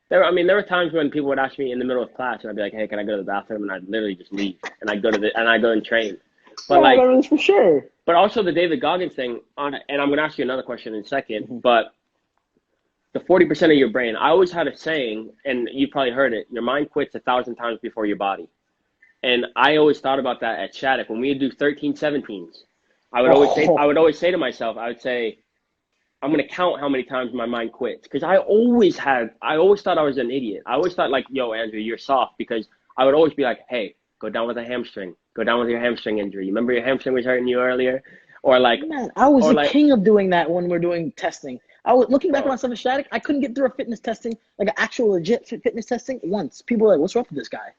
There were times when people would ask me in the middle of class, and I'd be like, "Hey, can I go to the bathroom?" And I'd literally just leave, and I'd go and train. But for sure. But also the David Goggins thing and I'm going to ask you another question in a second. Mm-hmm. But the 40% of your brain, I always had a saying, and you probably heard it: your mind quits 1,000 times before your body. And I always thought about that at Shattuck when we would do 13-17s. I would always say to myself, I would say, I'm going to count how many times my mind quits. Because I always thought I was an idiot. I always thought like, yo, Andrew, you're soft. Because I would always be like, hey, go down with a hamstring. Go down with your hamstring injury. You remember your hamstring was hurting you earlier? Or like, man, I was the king of doing that when we're doing testing. I was looking back on myself at Shattuck. I couldn't get through a fitness testing, like an actual legit fitness testing once. People were like, what's wrong with this guy?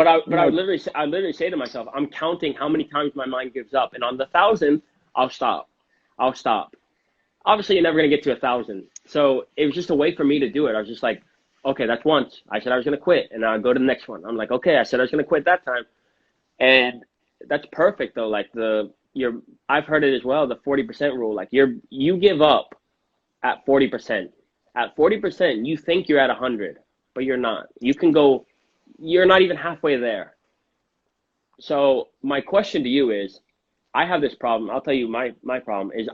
I would literally say to myself, I'm counting how many times my mind gives up, and on the 1,000th, I'll stop. Obviously, you're never gonna get to 1,000, so it was just a way for me to do it. I was just like, okay, that's once. I said I was gonna quit, and I'll go to the next one. I'm like, okay, I said I was gonna quit that time, and that's perfect though. Like I've heard it as well, the 40% rule. Like you give up at 40%. At 40%, you think you're at 100, but you're not. You're not even halfway there. So my question to you is, I have this problem. I'll tell you my problem is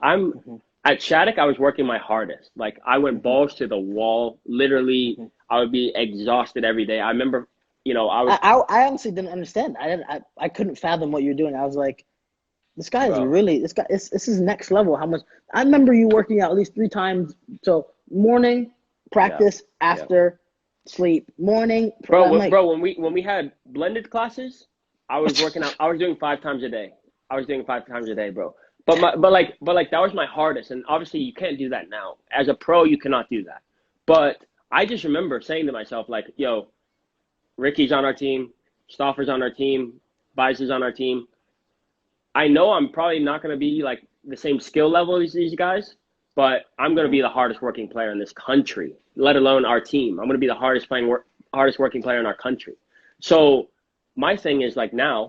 at Shattuck, I was working my hardest. Like I went balls to the wall. Literally, I would be exhausted every day. I remember, I honestly didn't understand. I couldn't fathom what you're doing. I was like, this guy is really, this is next level. How much, I remember you working out at least 3 times. So morning, practice, after, sleep, morning. Bro, when we had blended classes, I was working out. I was doing 5 times a day. Bro. But that was my hardest. And obviously you can't do that now. As a pro, you cannot do that. But I just remember saying to myself, like, yo, Ricky's on our team, Stauffer's on our team, Bice is on our team. I know I'm probably not going to be like the same skill level as these guys, but I'm going to be the hardest working player in this country, let alone our team. I'm going to be the hardest working player in our country. So my thing is like now,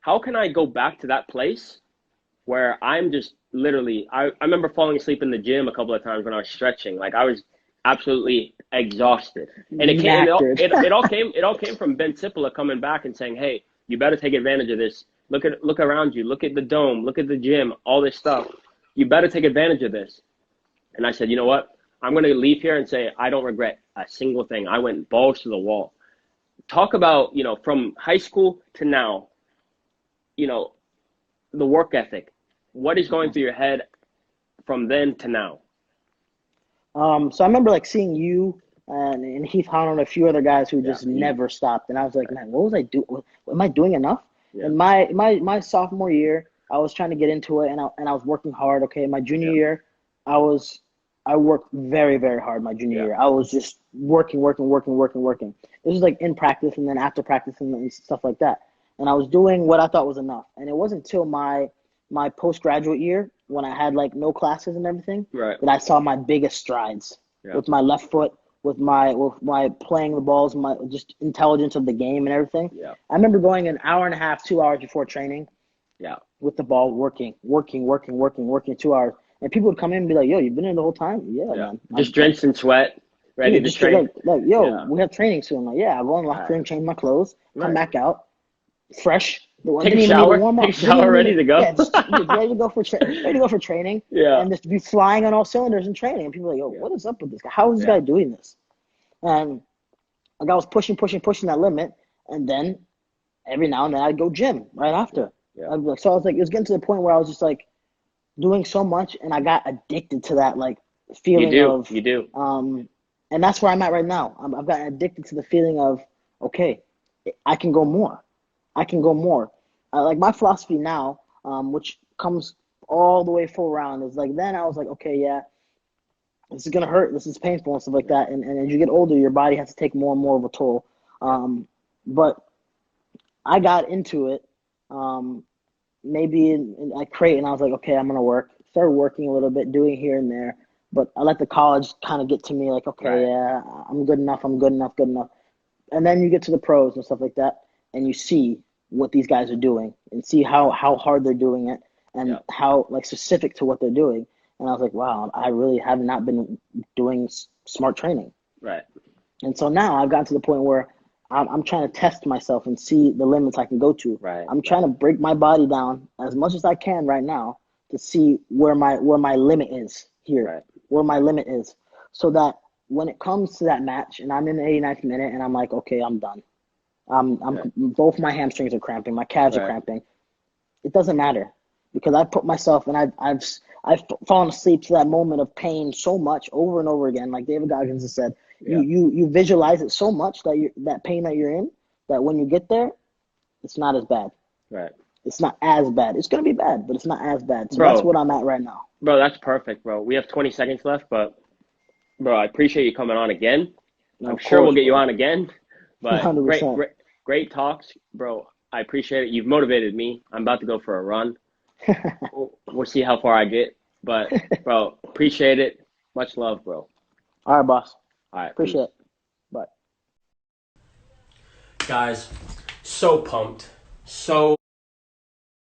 how can I go back to that place where I'm just literally, I remember falling asleep in the gym a couple of times when I was stretching. Like I was absolutely exhausted. And it all came from Ben Cipolla coming back and saying, hey, you better take advantage of this. Look around you. Look at the dome. Look at the gym. All this stuff. You better take advantage of this. And I said, you know what? I'm going to leave here and say I don't regret a single thing. I went balls to the wall. Talk about, from high school to now, the work ethic. What is going through your head from then to now? So I remember like seeing you and Heath Hahn and a few other guys who just never stopped. And I was like, man, what was I doing? Am I doing enough? Yeah. And my sophomore year, I was trying to get into it and I was working hard. Okay. My junior year, I worked very, very hard my junior year. I was just working. This was like in practice and then after practice and stuff like that. And I was doing what I thought was enough. And it wasn't until my postgraduate year when I had like no classes and everything that I saw my biggest strides with my left foot, with my playing the balls, my just intelligence of the game and everything. Yeah. I remember going an hour and a half, 2 hours before training. Yeah. With the ball, working 2 hours. And people would come in and be like, yo, you've been in the whole time? Yeah, man. Just drenched in sweat, ready to train. Like, we have training soon. Like, I go in the locker room, change my clothes, come back out, fresh. Take a shower, ready to go. Yeah, just ready to go for training. Yeah. And just be flying on all cylinders in training. And people are like, yo, what is up with this guy? How is this guy doing this? And like I was pushing that limit. And then every now and then I'd go gym right after. Yeah. So I was like, it was getting to the point where I was just like doing so much and I got addicted to that like feeling You do. And that's where I'm at right now. I've gotten addicted to the feeling of, okay, I can go more. Like my philosophy now, which comes all the way full round, is like then I was like, okay, this is gonna hurt, this is painful and stuff like that. And as you get older, your body has to take more and more of a toll. But I got into it, maybe in Creighton, I was like, okay, I'm gonna work. Started working a little bit, doing here and there. But I let the college kind of get to me, like, okay, I'm good enough. And then you get to the pros and stuff like that, and you see what these guys are doing and see how hard they're doing it and how like specific to what they're doing. And I was like, wow, I really have not been doing smart training. Right. And so now I've gotten to the point where I'm trying to test myself and see the limits I can go to. Right. I'm trying to break my body down as much as I can right now to see where my limit is here, where my limit is, so that when it comes to that match and I'm in the 89th minute and I'm like, okay, I'm done. Both my hamstrings are cramping, my calves are cramping. It doesn't matter because I put myself and I've fallen asleep to that moment of pain so much over and over again. Like David Goggins has said, you visualize it so much that that pain that you're in, that when you get there, it's not as bad. Right. It's not as bad. It's gonna be bad, but it's not as bad. So that's what I'm at right now. Bro, that's perfect, bro. We have 20 seconds left, but bro, I appreciate you coming on again. I'm sure we'll get you on again. But 100%. great talks, bro. I appreciate it. You've motivated me. I'm about to go for a run. We'll see how far I get. But, bro, appreciate it. Much love, bro. All right, boss. All right. Appreciate it. Bye. Guys, so pumped. So